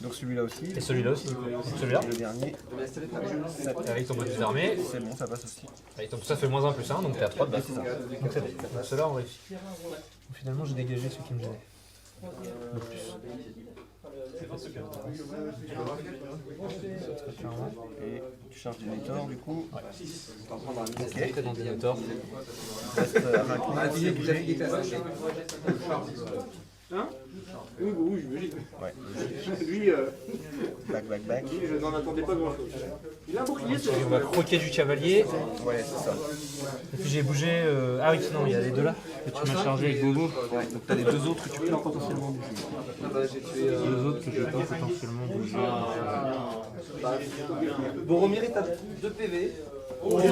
Donc celui-là aussi. Et celui-là aussi. Donc celui-là, Et le dernier, avec ton bonus d'armée, c'est bon, ça passe aussi. donc ça fait moins 1 plus 1, donc t'es à 3 de base. C'est ça. Donc c'est bon. Donc ceux-là on réussit. Donc, finalement j'ai dégagé celui qui me gênait. Le plus. Très clairement. Et tu charges du Nator du coup. Ok. Dans Dinator. Reste Arachné, bouger. Hein? Oui, j'imagine. Ouais. Lui, Back. je n'en attendais pas grand-chose. Il a un bouclier, ce On va croquer du cavalier. Ouais, c'est ça. Et puis j'ai bougé. Ah oui, non, il y a les deux là que tu m'as chargé avec Bobo. Ouais, donc t'as les deux autres que tu peux potentiellement bouger. Les deux autres que je peux potentiellement bouger. Boromir est à 2 PV. Oh là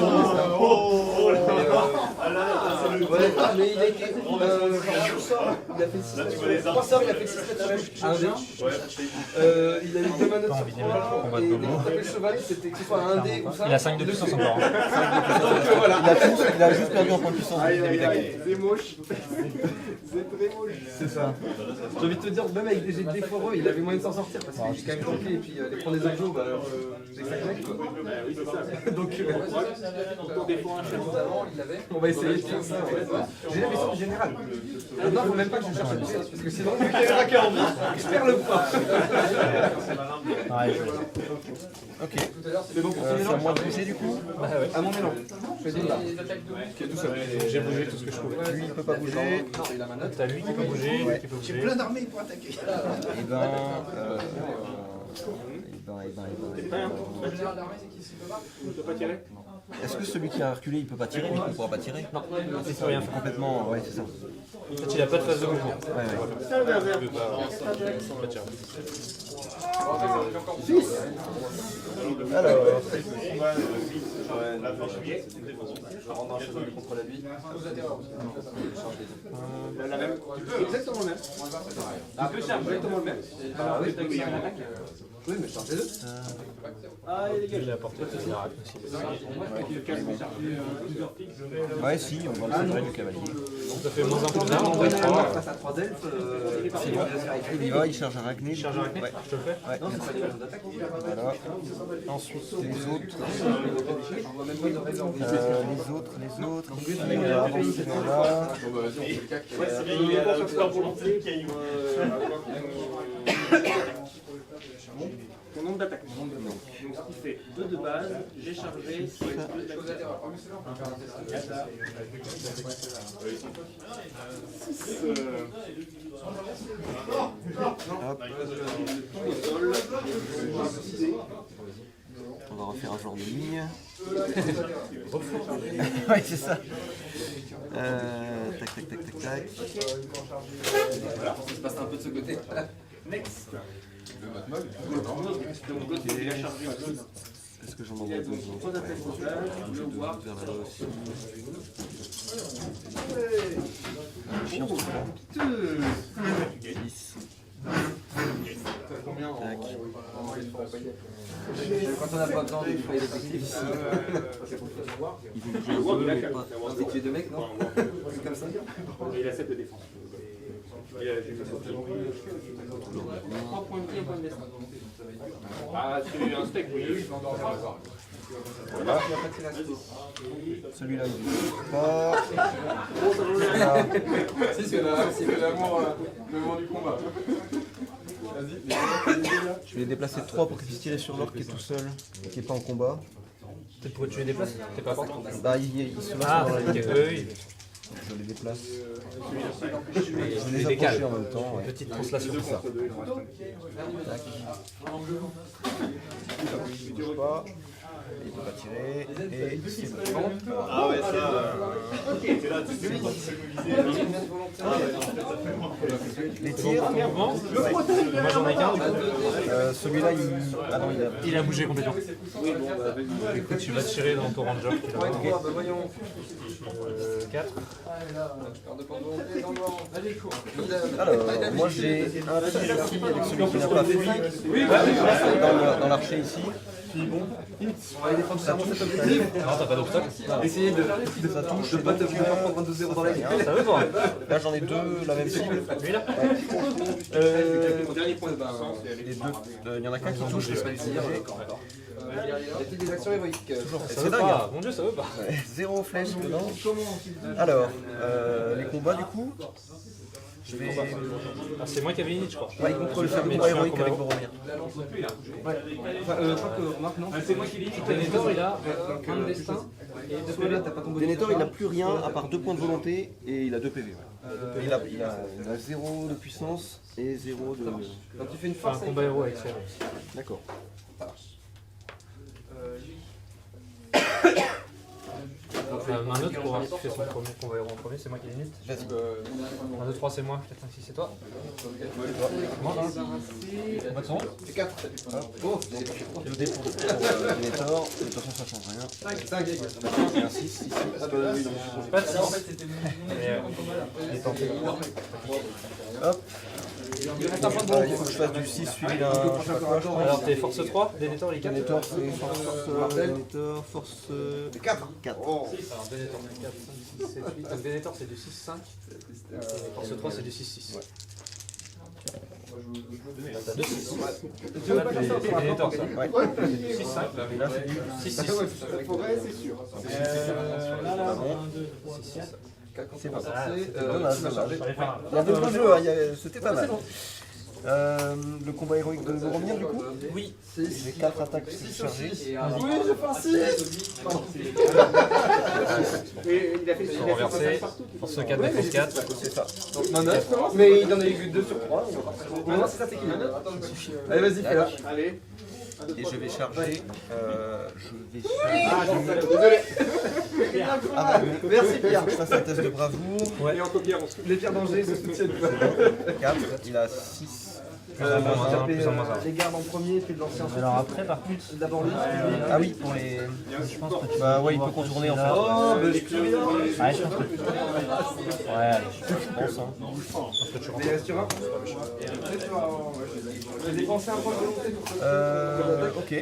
là, c'est le Ouais, mais il a été. Il a fait 6 Là, tu vois les armes. 3 sorts, il a fait 6 un dé. Il a eu 2 manottes sur 3. Et dès qu'il tapait le cheval, c'était que ce soit un dé ou ça. Il a 5 de puissance encore. Il a juste perdu en point de puissance depuis le début de la game. C'est moche. C'est très moche. C'est ça. J'ai envie de te dire, même avec des jets de dés foreux, il avait moyen de s'en sortir parce qu'il est quand même tanké. Et puis les prendre des objets, bah, c'est ça mec quoi. Oui, c'est ça. Donc, Pour défendre un chef. on va essayer de faire ça. J'ai la mission générale. Maintenant, faut même pas que je cherche à toucher parce que sinon, je perds le poids. Ouais, Ok. C'est bon pour C'est à moi de bouger du coup. à mon élan. Je fais 2 là. j'ai bougé tout ce que je pouvais. Lui il peut pas bouger. Non, il a ma note. T'as lui qui peut bouger, lui qui peut bouger. d'armées pour attaquer. Et ben. Il ne peut pas tirer. Est-ce que celui qui a reculé il peut pas tirer? Lui il ne pourra pas tirer. Non, il peut rien faire. Complètement, ouais, c'est ça. En fait, il a pas de phase de mouvement. Ouais. C'est un verre. Il peut pas tirer. Alors, Je rentre dans un cheval contre la vie. La même. Exactement le même. Tu peux faire exactement le même. Oui, oui, mais je charge les deux. Ah, il est Il a apporté le miracle aussi. ouais, si, on va le séparer du cavalier. Ça fait moins 1 plus 1, on Ouais, va 3. face à 3 elfes, Il y va, il charge Arachné. Il charge Arachné, Ouais. je te le fais. Ouais. non, c'est pas des raisons d'attaque. Voilà. Ensuite, les autres. On va même pas innover leur vie. Les autres. Avant celui-là. Ouais, c'est bien, il est à la hauteur pour lancer le caillou. Mon nombre d'attaques. Donc ce qui fait 2 de base, j'ai chargé sur les 2 d'attaque. Hop. On va refaire un genre de ligne. Ouais, c'est ça. Tac. Ça se passe un peu de ce côté. Next. De mon côté, il a chargé aussi. Est-ce que j'en Il envoie a deux donc 3 attaques totales. Je le vois. vers là aussi. Chiant ce plan. 10. Tac. Quand on n'a pas besoin de foyer d'effectifs, Il veut bouger un peu, mais pas. c'est tuer 2 mecs, non? C'est comme ça? Il a 7 de défense. Il a 3 points de vie, 1 point de destin. Ah, c'est un steak, oui. Voilà. Celui-là, il bouge pas. Si, c'est l'amour du combat. Je vais les déplacer de 3 pour qu'ils puissent tirer sur l'orque qui est tout seul et qui n'est pas en combat. Peut-être pourquoi tu les déplaces? T'es pas fort. Bah, il se lance Ah, dans la ok, ligne. oui. Je les déplace. Je Je vais les les décale. approcher en même temps. Ouais. Petite translation. Ça. Tac. Il bouge pas. Il peut pas tirer. Et c'est bon. Ah ouais, ça. T'es là, tu sais, Les tirs. Moi j'en ai qu'un. Celui-là, il. Ah non, Il a bougé complètement. Écoute, tu vas tirer dans ton ranger qui est là. Voyons. 4. Alors, moi j'ai un tir ici avec celui qui n'a pas fui. Dans l'archer ici. On va aller défendre clairement cet objectif. Non, t'as pas d'obstacle. Essayez de pas prendre un 2-0 dans la gueule. Ça veut pas. Là j'en ai deux, la même cible. Lui là Dernier point de puissance. Les deux. Il y en a qu'un qui touche, je sais pas le dire. Y a-t-il des actions héroïques? Ça veut pas. Mon dieu, ça veut pas. 0 flèche dedans. Alors, les combats du coup. Je vais. Ah, c'est moi qui avais l'init, je crois. Ouais, contre le Mais combat tu fais un héroïque combat avec héros. Boromir. Ouais. Enfin, je crois que remarque non. C'est moi qui l'ai dit. Denethor, il a Donc, un destin. soit là, t'as pas ton bonus. Denethor il a plus rien à part 2 points de volonté et il a 2 PV. Il a 0 de puissance et 0 de. Quand tu fais une Un force. combat héros avec Cyrus. D'accord. Un autre pour voir si tu fais son premier combat héros en premier, c'est moi qui l'init. Vas-y. 1, 2, 3, c'est moi. 4, 5, 6, c'est toi. Comment là Combat de son C'est 4. Oh, le dé pour Denethor. De toute façon ça change rien. 5. Et un 6 ici. Pas de 6. Il est tenté. Hop. Il faut que je fasse du 6 suivi d'un. Je sais pas quoi, je crois. Alors t'es force 3, Denethor il est 4. Denethor c'est force 4. 4. Alors Denethor 4, 5, 6, 7, 8. Donc Denethor c'est du 6, 5. Force 3 c'est du 6, 6. T'as 2, 6. C'est Denethor ça. Ouais. 6, 5. Et là c'est du 6, 6. C'est sûr. Là, 1, 2, 3, 6. C'est pas ça. Ah, Dommage. J'allais faire Il y a d'autres jeux, hein, c'était pas mal. Le combat héroïque de Boromir du coup. Oui. J'ai 4 attaques chargées. Oui, je fais un 6. Et il a fait Ils sont renversés. Force 4, défense 4. C'est ça. Donc ma note. Mais il en a eu que 2 sur 3. Maintenant c'est ça, c'est qui? Allez, vas-y, fais-la. Allez. Et je vais charger. Désolé. Ah, Merci Pierre. je fasse un test de bravoure. Et en copiant, on se Les pires dangers se soutiennent. 4. Il a 6. Plus un moins un, plus un moins un. Les gardes en premier, puis de l'ancien. Alors après, par contre, D'abord lui. Ah oui, pour les. je pense que tu Bah vas ouais, il peut pouvoir contourner en fait. passer là. Oh, mais je suis bien. Ouais, je pense que... Ouais, allez. Je pense, hein. Mais il reste sur un. J'ai dépensé un point de volonté pour ça. Ok.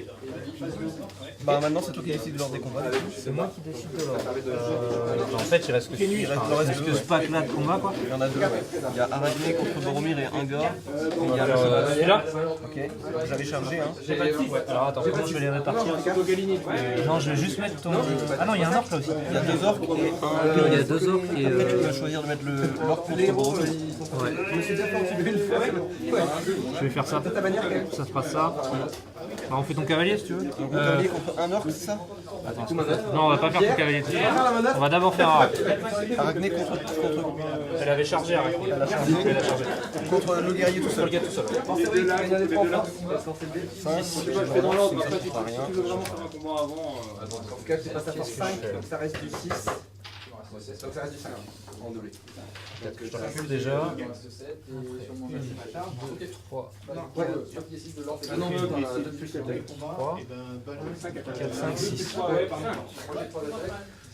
Bah maintenant c'est toi qui décides de l'ordre des combats. C'est moi qui décide de l'ordre. En fait, il reste que Il reste le reste Que ce pack là de combat, quoi. Il y en a 2. Il y a Arachné contre Boromir et un gars. Il y a celui-là. Ok. J'avais chargé, hein. J'ai pas de 6. Alors attends, comment je vais les répartir? Non, je vais juste mettre ton... Ah non, il y a un orc là aussi. Il y a 2 orques et Il y a 2 orcs et... après tu peux choisir de mettre l'orque contre Boromir. Je me suis déjà fait entuber une fois. Je vais faire ça. Ta manière, quand même. Ça se passe ça. Bah, on fait ton cavalier si tu veux. Donc cavalier contre un orque, c'est ça? Non, on va pas faire ton cavalier tout de suite. On va d'abord faire un... Arachné contre Elle avait chargé, Arachné. Elle a chargé. Elle a chargé. le guerrier tout Le seul. gars tout seul. Pensez oui, il y en a des 3 fois. 5. Je fais dans l'ordre, après, Ça fera si rien. tu veux vraiment faire un combat avant. En tout cas, tu passes à force 5, donc ça reste du 6. Donc ça reste du 5 en doublé. Je te recule déjà. 3, Ouais. Ah non, mais t'en as 2 de plus. 3, 4, 5, 6.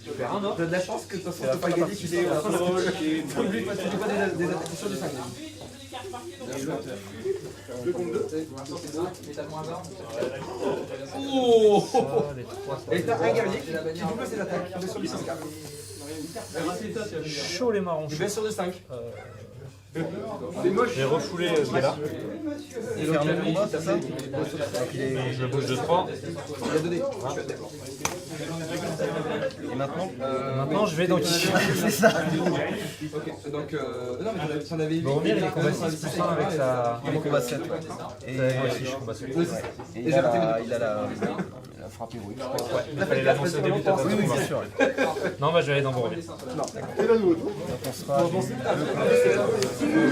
Tu as de la chance que de toute façon, tu pas gagné, tu sais. N'oublie pas des attaques sur du 5. Oh! Les 3, Et t'as un guerrier qui double ses attaques, il est sur du 6. chaud les marrons. Tu baisses sur du 5. J'ai refoulé ce gars-là. Et faire le combat, c'est ça? Je le bouge de 3. Il y a 2 dés. Et maintenant? Maintenant, je vais dans qui? C'est ça. Ok, donc. Non, mais t'en avais 8. Boromir, il est combat 6 plus 1 avec sa. Il est combat 7. Et Moi aussi, je combat 7. et il a la frappe héroïque. Il fallait l'annoncer au début de ta Oui, oui, c'est sûr. Non, bah je vais aller dans Boromir. Donc on sera.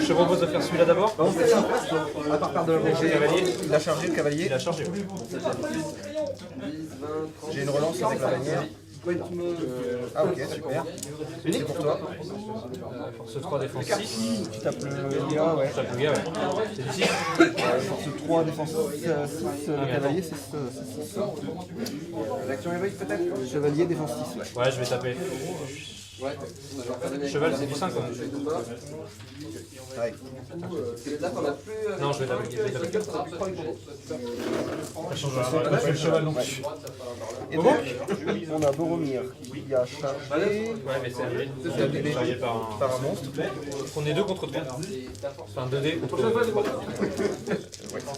Je te propose de faire celui-là d'abord. On fait ça en face, toi. À part perdre de la J'ai cavalier. Il a chargé le cavalier. Il a chargé. J'ai une relance avec la bannière. Ah ok, super. C'est pour toi. Force 3, défense 6. Tu tapes le gars, ouais. Je tape le gars, ouais. C'est du 6. Force 3, défense 6, le cavalier c'est 6. L'action héroïque peut-être. Chevalier, défense 6, ouais. Ouais, je vais taper. Ouais, Cheval, c'est du 5 quand même. Ouais. C'est là qu'on a plus. Non, je vais l'attaquer. t'as plus 3 avec Bobo. Ça change rien. On a fait le cheval non plus. Et donc, on a Boromir qui a chargé Ouais, mais c'est chargé par un monstre. On est 2 contre 3. Enfin 2D contre 3.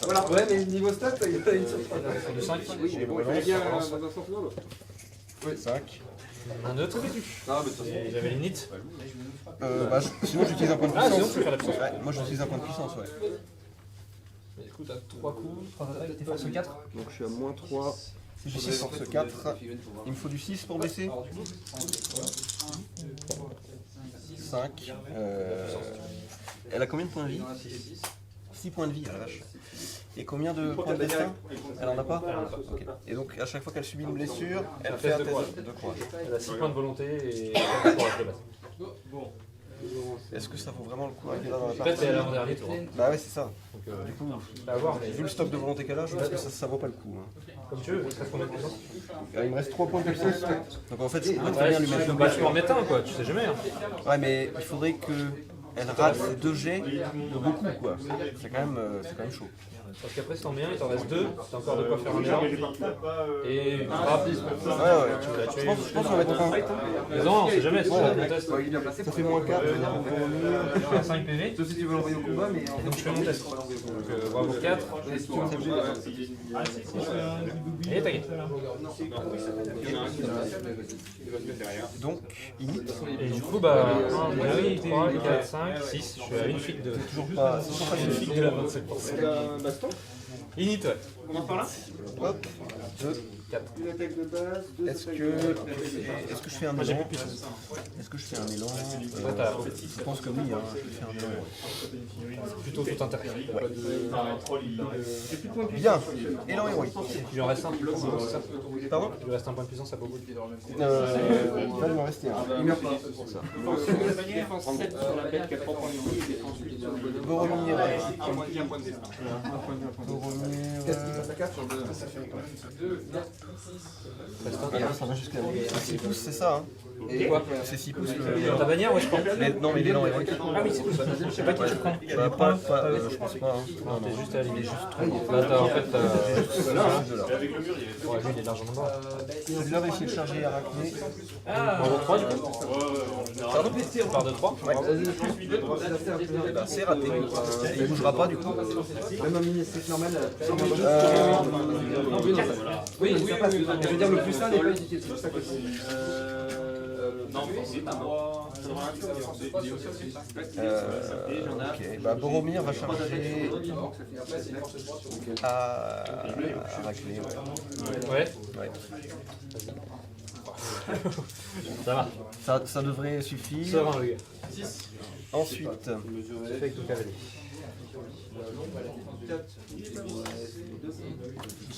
Voilà, ouais, mais niveau stat, il y a une surprise. De 5. Oui, mais bon, il fallait bien dans un sens ou dans l'autre. 5. Un autre vécu. Non, mais de toute façon. J'avais l'init. Sinon j'utilise un point de Ah, sinon puissance. tu peux faire la puissance. Ouais, moi j'utilise un point de puissance, ouais. Mais du coup, t'as 3 coups, 3 attaques, t'es force 4. Donc je suis à moins 3. Si j'ai 6 force 4, il me faut du 6 pour baisser. 5. Elle a combien de points de vie? 6 points de vie, à la vache. Et combien de points de destin? Elle en a pas? Ok. Et donc à chaque fois qu'elle subit une blessure, elle fait un test de courage. Elle a 6 points de volonté et 4 de courage de base. Est-ce que ça vaut vraiment le coup avec là dans la En fait, partie? c'est à l'avant-dernier tour. Bah ouais, c'est ça. Donc, Du coup, à voir, mais vu le stock de volonté qu'elle a, je pense que ça vaut pas le coup. comme tu veux, il te reste combien de puissance? Il me reste 3 points de puissance. Donc en fait, je pourrais très bien lui mettre. Bah, tu peux en mettre un, quoi, tu sais jamais. Hein. Ouais, mais il faudrait que elle rate ses 2 jets de beaucoup, quoi. C'est quand même chaud. Parce qu'après, si t'en mets un, il t'en reste 2, t'as encore de quoi faire un mélange. Et une frappe. Ouais, je pense qu'on va mettre un. Mais non, on sait jamais, c'est ça mon test. Il est bien placé. Ça fait moins 4. Je fais un 5 PV, Sauf si tu veux l'envoyer au combat, mais. et donc je fais mon test. Donc bravo 4, et t'as gagné. Donc, init. Et du coup, bah, 1, 2, 3, 4, 5, 6, je suis à une fuite de. Toujours pas Une fuite de la 27%. Un baston. Init, ouais. On commence par là. Hop. 2. Une attaque de base, 2 Est-ce attaques que je fais un Moi j'ai élan? plus de puissance. Est-ce que je fais un élan? t'as- Je pense que oui, hein, je vais faire un élan. Plutôt tout intérêt. Bien, élan héroïque. Il lui en reste un. C'est ça. Pardon? Il lui reste un point de puissance à beaucoup. Il va lui en rester un. Il meurt pas, c'est pour ça. Défense 7 sur la bête qui a 3 points de vie et défense 8 sur le bonhomme. Boromir. Un point de vie, un point de destin. Boromir. Qu'est-ce qu'il passe à 4 sur le 2? Alors ça va jusqu'à 6 pouces, c'est ça, hein? Et quoi? C'est 6 pouces Ta bannière, ouais, je crois. Non, mais l'élan héroïque. Ah oui, c'est tout. Je sais pas qui tu prends. Bah, je pense pas. Hein. Non, t'es juste à la limite. Là, t'as en fait. Ouais, lui, il est largement mort. Celui-là va essayer de charger Arachné. En 3 du coup. Pardon? On part de 3. Bah, c'est raté. Il bougera pas du coup. Même un mini stick normal. Oui, oui, ça passe. Je veux dire, le plus 1 n'est pas inutile, c'est juste à côté. Ok, bah Boromir va charger à Arachné. Ouais. Ouais. Ça va. Ça devrait suffire. Serein, le gars. Ensuite, C'est fait avec ton cavalier.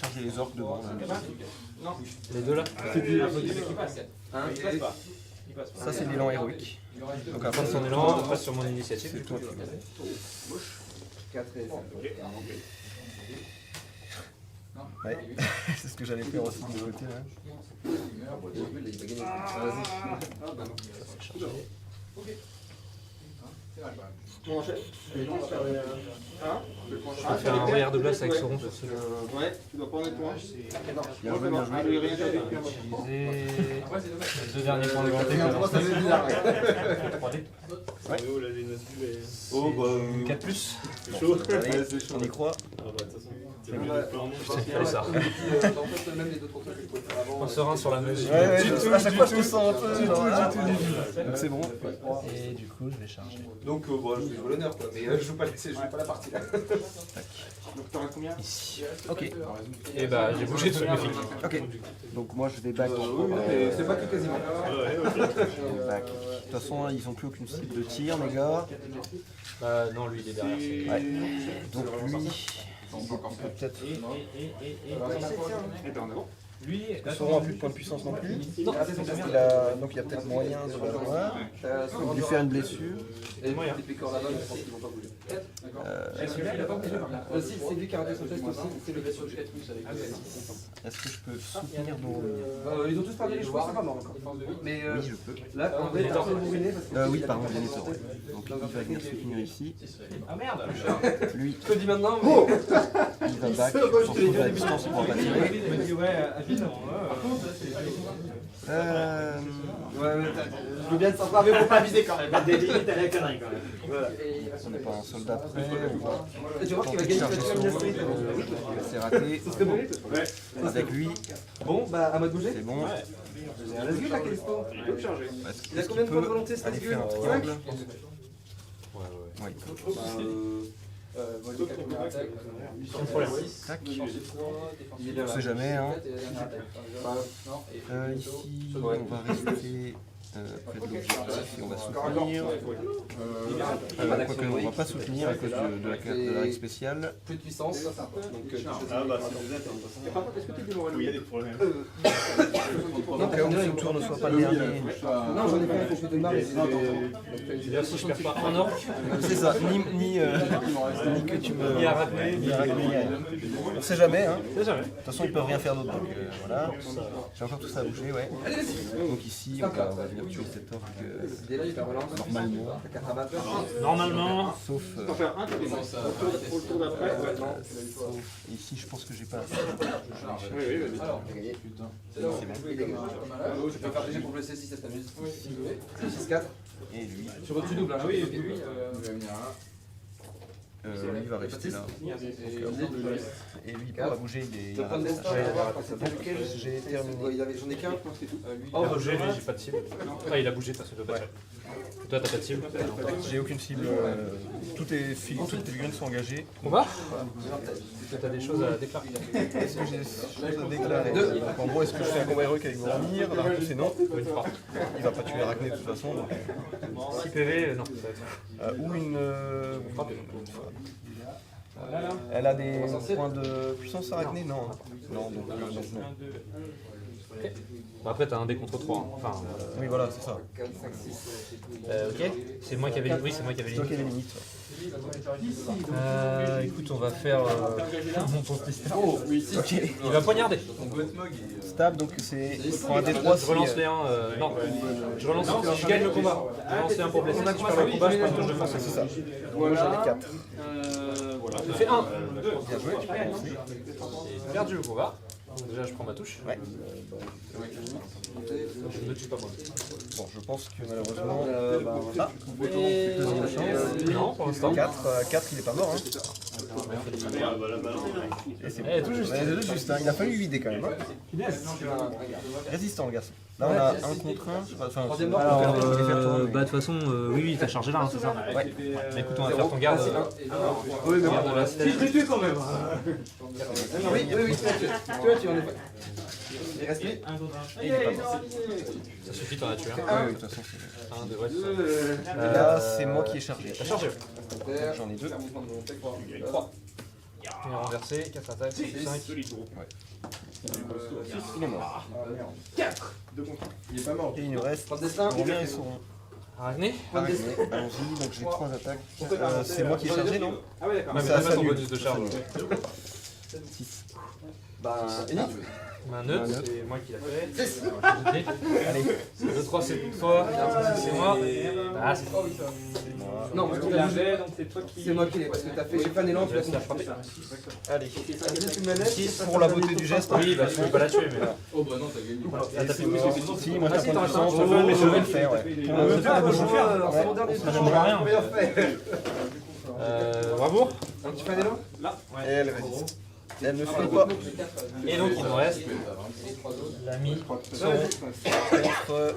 charger les orques devant. Là. Les deux là. Ça c'est l'élan héroïque. Donc Après son élan, on passe sur mon initiative. c'est toi qui mets. 4 et 5. Ouais, c'est ce que j'allais faire aussi de mon côté. Là. On enchaîne. Je vais faire un regard de glace avec ce rond sur ce jeu. Ouais, tu dois pas en être loin. Bien joué, bien joué. Ah, le rien perdu depuis un mois. Utiliser les deux derniers points de volonté. 3D. Oh bah. 4 plus. Allez, on y croit. Fallait ça. Un serein sur la mesure. Ouais, à chaque fois je te sens un peu. Donc c'est bon. Et du coup, je vais charger. Donc, bon, je joue l'honneur, quoi, mais je joue pas la partie là. Donc t'auras combien? Ok. Et bah, j'ai bougé de mes filles. Ok. Donc moi je vais back. C'est pas que quasiment. Back. De toute façon, ils ont plus aucune cible de tir, les gars. Bah, non, lui, il est derrière. Ouais. Donc lui, il peut peut-être. Et t'es en avant. Lui, Le Sauron a plus de points de puissance non plus. Non, Ah, c'est son Donc tour. il y a peut-être moyen de l'avoir. De lui faire une blessure. Et moi, des piqueurs là-bas, je pense qu'ils vont pas bouger. celui-là, il a pas bougé par là. Si, c'est lui qui a raté son test aussi. C'est le Sur le 4 plus avec Est-ce que je peux soutenir dans le... Ils ont tous perdu les chevaux, c'est pas mort encore. Mais Oui, je peux. là, en vrai, t'as bourriné parce que. Oui, pardon, Venator. Donc il va venir soutenir ici. Ah merde. Lui, Je te le dis maintenant. il va back. Pour trouver la distance, il pourra pas tirer. Il m'a dit ouais, Agile, par contre, Ouais, je veux bien te sortir, mais faut pas viser quand même. Des limites à la connerie quand même. Voilà. On n'est pas un soldat prêt. On va Et tu vois qu'il va tenter de gagner charger la Sauron. sprint. C'est raté. Ce serait bon. Avec lui, Bon, bah, à moi de bouger. c'est bon. Let's go, là, Calisto. Est-ce Il a combien de points de volonté, ce aller Let's faire un go? triangle? Ouais. sans problème. Tac. Il est On bien là. sait jamais, hein. Non, Ici, on va rester près de l'objectif et on va soutenir. Quoique, on va pas soutenir à cause de la règle spéciale. plus de puissance. Donc, Ah bah c'est des attentes. Par contre, est-ce que tu es du Il y a des problèmes. Donc, au cas où ce tour ne soit pas le dernier. non, j'en ai pas un que je fais de marre. C'est-à-dire si je perds pas un orc, C'est ça, ni que tu me. ni arachné, Ni arachné, on sait jamais, hein. c'est jamais. De toute façon, ils peuvent rien faire d'autre. Donc voilà. J'ai encore tout ça à bouger, ouais. Donc ici, on va venir tuer cet orc Dès là, il fait relance. normalement. T'as 4 amateurs. Normalement, Sauf. T'en faire un, tu fais ça. Pour le tour d'après. Ici, je pense que j'ai pas assez. Oui, vas-y. Alors, t'as gagné. C'est là où il est gagné. Je peux faire GG pour blesser si ça t'amuse. 6-4. Et lui, Tu doubles là. Oui, et puis lui. lui va rester là. Et lui, il pourra bouger, il est à lequel j'ai terminé. J'en ai qu'un. il a bougé, lui, j'ai pas de cible. Ah, il a bougé, parce que tu dois pas tirer. Toi, t'as pas de cible. J'ai aucune cible. Toutes les figurines sont engagées. Combat T'as des choses à déclarer. Est-ce que j'ai des choses à déclarer? Donc, en gros, est-ce que je fais un combat héroïque avec Boromir? La réponse est non. Une fois. Il va pas tuer Arachné de toute façon. Donc, 6 PV, non. Ça va être... ou une. Elle a des points de puissance Arachné? Non. Non, donc non. Ok. Bon, après, t'as un dé contre 3. Enfin, Oui, voilà, c'est ça. ok. C'est moi qui avais les... Oui, c'est moi qui avais C'est les... toi qui as les limites. Écoute, on va faire mon tour tester. Oh, oui, si. Ok. Il va poignarder. Stab, donc c'est pour un D3. Je relance les 1. Non, je relance si je gagne le combat. Je relance les 1 pour blesser. Si je perds le combat, je prends une touche de force. C'est ça. Moi j'en ai 4. Je fais 1. Bien joué, tu peux commencer. J'ai perdu le combat. Déjà, je prends ma touche. Ouais. Je ne tue pas moi. Bon, je pense que malheureusement. Voilà. Non, pour l'instant. 4, il est pas mort. Hein. Et c'est Eh, tout juste. Ouais, c'est juste, hein. Il a fallu 8 dés quand même. Hein. Résistant, le garçon. Là, on a 1 contre 1. Enfin, Alors, je vais faire toi, mais- bah de toute façon, oui, t'as chargé là, hein, c'est ça. Ouais. Mais écoute, on va faire ton garde. Oui, mais Garde de la Si je l'ai tué quand même. oui, tu en es pas. Il reste lui. Et il est pas mort. Ça suffit, t'en as tué un. Ah oui, de toute façon, c'est. 1, 2, ouais, c'est ça. Et là, c'est moi qui ai chargé. T'as chargé. J'en ai 2. 3. Et renversé, 4 attaques, 5. Il est mort. 4. Il est pas mort. Et il nous reste. Prends destin. Combien ils seront? Arachné. Allons-y, donc j'ai 3 attaques. C'est moi qui ai chargé, non? Ah ouais, d'accord. Ouais, mais Ça t'as pas ton s'annule. bonus de charge. 6. Bah, Enid. Un neutre, c'est moi qui l'a fait. Allez. Le 3, c'est pour toi. C'est moi. Ah, c'est toi. Non, parce que Tu t'as l'as bougé. fait, donc c'est toi qui. C'est moi qui l'ai, parce que t'as fait. J'ai fait un élan, tu l'as frappé. Allez. Vas-y, tu me la laisses. Pour la beauté du geste. Oui, bah tu peux pas la tuer, mais là. Oh bah non, t'as gagné. Ah, t'as fait plus que ça. Si, moi j'ai un point de puissance, je veux, mais je vais le faire, ouais. On veut faire, on veut faire. C'est mon dernier. Ça change rien. Bravoure. Donc tu fais un élan. Et elle résiste. Elle ne fait pas. Et donc il nous reste l'ami Sauron. Contre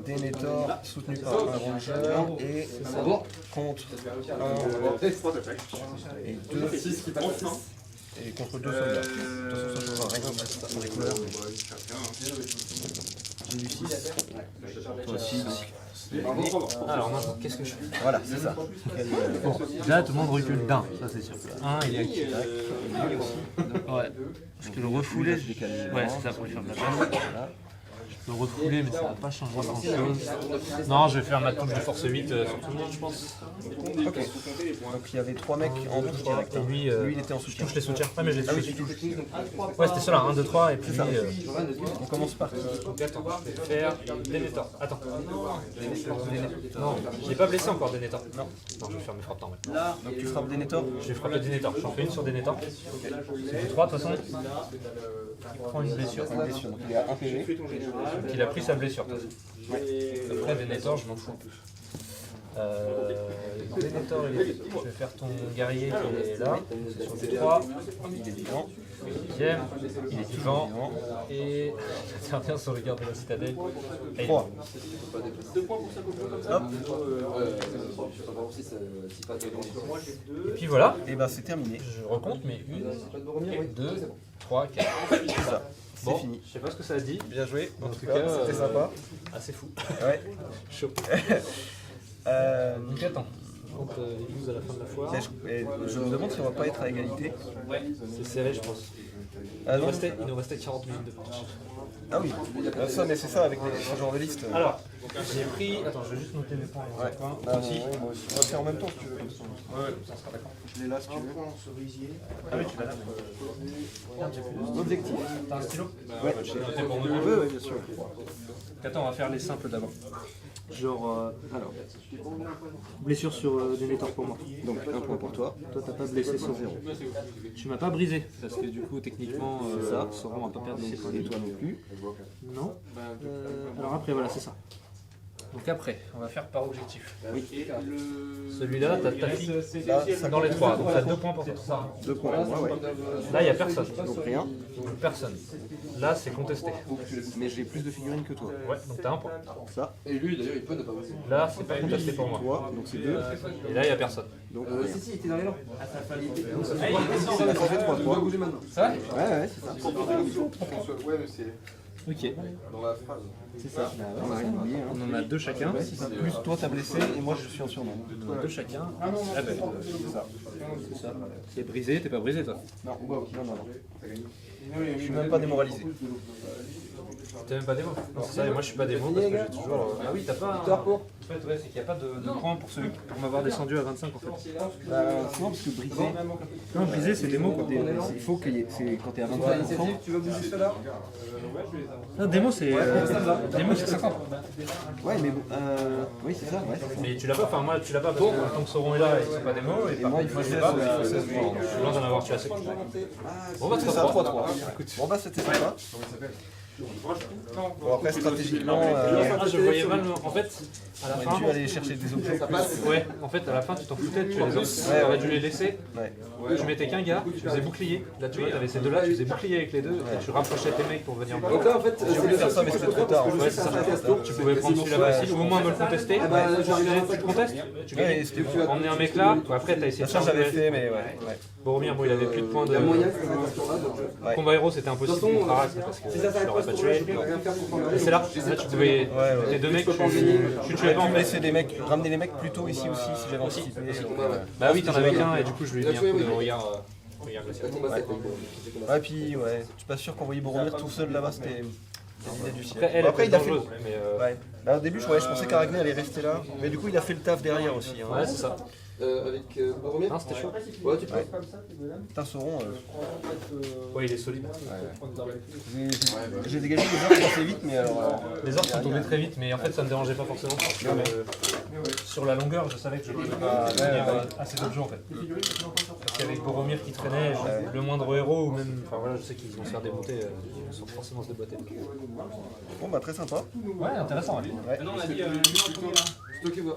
Denethor, soutenu par un ranger, et contre 1 et 2, et contre 2 soldats. De toute façon, ça changera rien dans les couleurs. J'ai du 6. Toi aussi, donc. Alors maintenant, qu'est-ce que je fais? Voilà, c'est ça. Bon, là tout le monde recule d'un, ça c'est sûr. Un, il est actif. Ouais. Parce que le refoulé, ouais, c'est ça pour lui faire de la place. Voilà. Le refoulé, mais ça va pas changer grand chose. Non, je vais faire ma touche de force 8 sur tout le monde, je pense. Ok. Donc il y avait 3 mecs en touche direct. Et lui, Lui, il était en je soutien. touche les soutiens. Ouais, mais j'ai Ah oui, touché. tu touches. Ouais, c'était cela, 1, 2, 3, et puis lui. On commence par qui? Attends, je vais faire Denethor. Attends. Non, je l'ai pas blessé encore, Denethor. Non, je vais faire mes frappes maintenant. Donc tu frappes Denethor. Je vais frapper Denethor. J'en fais une sur Denethor. C'est du 3 de toute façon. Il prend une blessure. Une blessure. Donc il est à 1 PV. Donc il a pris sa blessure. Après Denethor, je m'en fous. Denethor, je vais faire ton guerrier qui est là. C'est sur du 3. Il est vivant. Deuxième, il est vivant. Et j'interviens sur le garde de la citadelle. Et 3. Hop. Et puis voilà, Et ben c'est terminé. je recompte mes 1, 2, 3, 4. C'est ça. C'est Bon, fini. je sais pas ce que ça a dit. Bien joué. En En tout tout cas, cas, c'était sympa. Assez fou. Ouais. Chaud. Donc attends, je compte les 12 à la fin de la foire. Je me demande si on va pas être à égalité. C'est serré, je pense. Ah Il non. nous restait 40 minutes de match. Ah oui. Ça, mais c'est ça avec ce genre de liste. Alors, j'ai pris. Attends, je vais juste noter mes points. Ouais. Points. Ah, si. On va faire en même temps si tu veux. Ouais, ça sera d'accord. Je l'ai là si tu veux. Ah oui, tu l'as là. Merde, j'ai plus. Objectif. T'as un stylo? Ouais. J'ai noté pour moi. Ouais, bien sûr. Donc attends, on va faire les simples d'abord. Genre, alors, Blessure sur Denethor pour moi. donc 1 point pour toi. Toi, t'as pas blessé sur 0. Tu m'as pas brisé. Parce que du coup, techniquement, ça. Sauron va pas perdre ses points. Et toi non plus. Non. Alors après, voilà, c'est ça. Donc après, on va faire par objectif. Celui-là, t'as ta fille Là, ça dans les 3. Donc t'as 2 points pour toi. 2 points pour moi, ouais. Là, il n'y a personne. Donc rien. Personne. Là, c'est contesté. Mais j'ai plus de figurines que toi. Ouais, donc t'as un point. Ça, Et lui, d'ailleurs, il peut ne pas passer. Là, c'est pas contesté pour moi. toi, donc c'est 2. Et là, il n'y a personne. Donc Si, il était dans les rangs. ça fait 3 On doit 3. bouger maintenant. Ça Ouais, c'est ça. Ouais, mais c'est Ok. dans la phrase. C'est ça. On a rien oublié. Hein. On en a 2 chacun. Plus toi t'as blessé et moi je suis en surnom. On en a 2 chacun. Ah ben, C'est ça. C'est ça. t'es brisé, t'es pas brisé toi. Non, non. Je suis même pas démoralisé. T'es même pas démo. Non, c'est ça, et moi je suis pas démo parce que j'ai toujours. Ah oui, t'as pas. En fait, ouais, c'est qu'il n'y a pas de points pour celui pour m'avoir descendu à 25 en fait. Non, parce que brisé. Non, brisé, c'est démo quoi. Il faut qu'il y ait. Quand t'es à 25%. Tu veux bouger cela? Non, démo c'est. Démo c'est 50. Ouais, mais bon. Oui, c'est ça, ouais. Mais tu l'as pas, enfin moi tu l'as pas parce que tant que Sauron est là, ils sont pas démo. Et par moi, contre, il moi faut je l'ai pas, 16, mais il faut 16 je suis loin d'en avoir tué assez. Bon bah C'est ça, 3-3. 3-3. Bon bah c'était sympa. Bon après stratégiquement, Ah, je voyais mal, en fait, à la on fin. aurait dû aller chercher des objets. Ouais, en fait, à la fin, tu t'en foutais de tuer les autres. Ouais, T'aurais dû les laisser. Ouais. Tu mettais qu'un gars, tu faisais bouclier. Là, tu vois, t'avais ces deux-là, tu faisais bouclier avec les deux et tu rapprochais tes mecs pour venir me Donc là, en fait, J'ai voulu faire ça mais c'était trop tard. Ouais, c'est ça. Tu pouvais prendre celui-là facile ou au moins me le contester. Tu te contestes, tu Ouais, gagnes. c'était Tu emmener un mec là, après t'as essayé de ça faire j'avais fait mais ouais. Boromir, bon, il avait plus de points de. Il y a moyen que ça fasse ce tour-là, donc Combat héros, c'était impossible contre Arax parce que si ça tu s'arrête l'aurais pas pas ce tour-là, tué. je peux rien faire pour prendre Et c'est là tu pouvais. Ouais. Tes deux mecs, tu tuais J'aurais pas en pu fait. laisser des mecs, ramener les mecs plus tôt ici aussi si j'avais anticipé. Bah oui, t'en avais qu'un et du coup, je lui ai mis un coup de regard. Glacial. Ouais, puis ouais, je suis pas sûr qu'envoyer Boromir tout seul là-bas c'était l'idée du ciel. Après, elle Bon, est après très il a fait. dangereuse, mais. Ouais. Bah, au début je pensais qu'Aragné allait rester là, mais du coup il a fait le taf derrière aussi. Hein. Ouais, c'est ça. avec Boromir. Non, c'était chaud. Ouais, tu peux. Putain, Sauron, Ouais, il est solide. j'ai dégagé des orques assez vite, mais alors. Les orques sont tombés très vite, mais en fait ça me dérangeait pas forcément. Parce que, sur la longueur, je savais que je pouvais pas tenir assez d'autres jeux en fait. Parce qu'avec Boromir qui traînait, le moindre héros, ou même. Enfin voilà, je sais qu'ils vont se faire démonter, ils vont forcément se déboîter. Bon, bah très sympa. Ouais, intéressant. Ouais. Stockez-moi.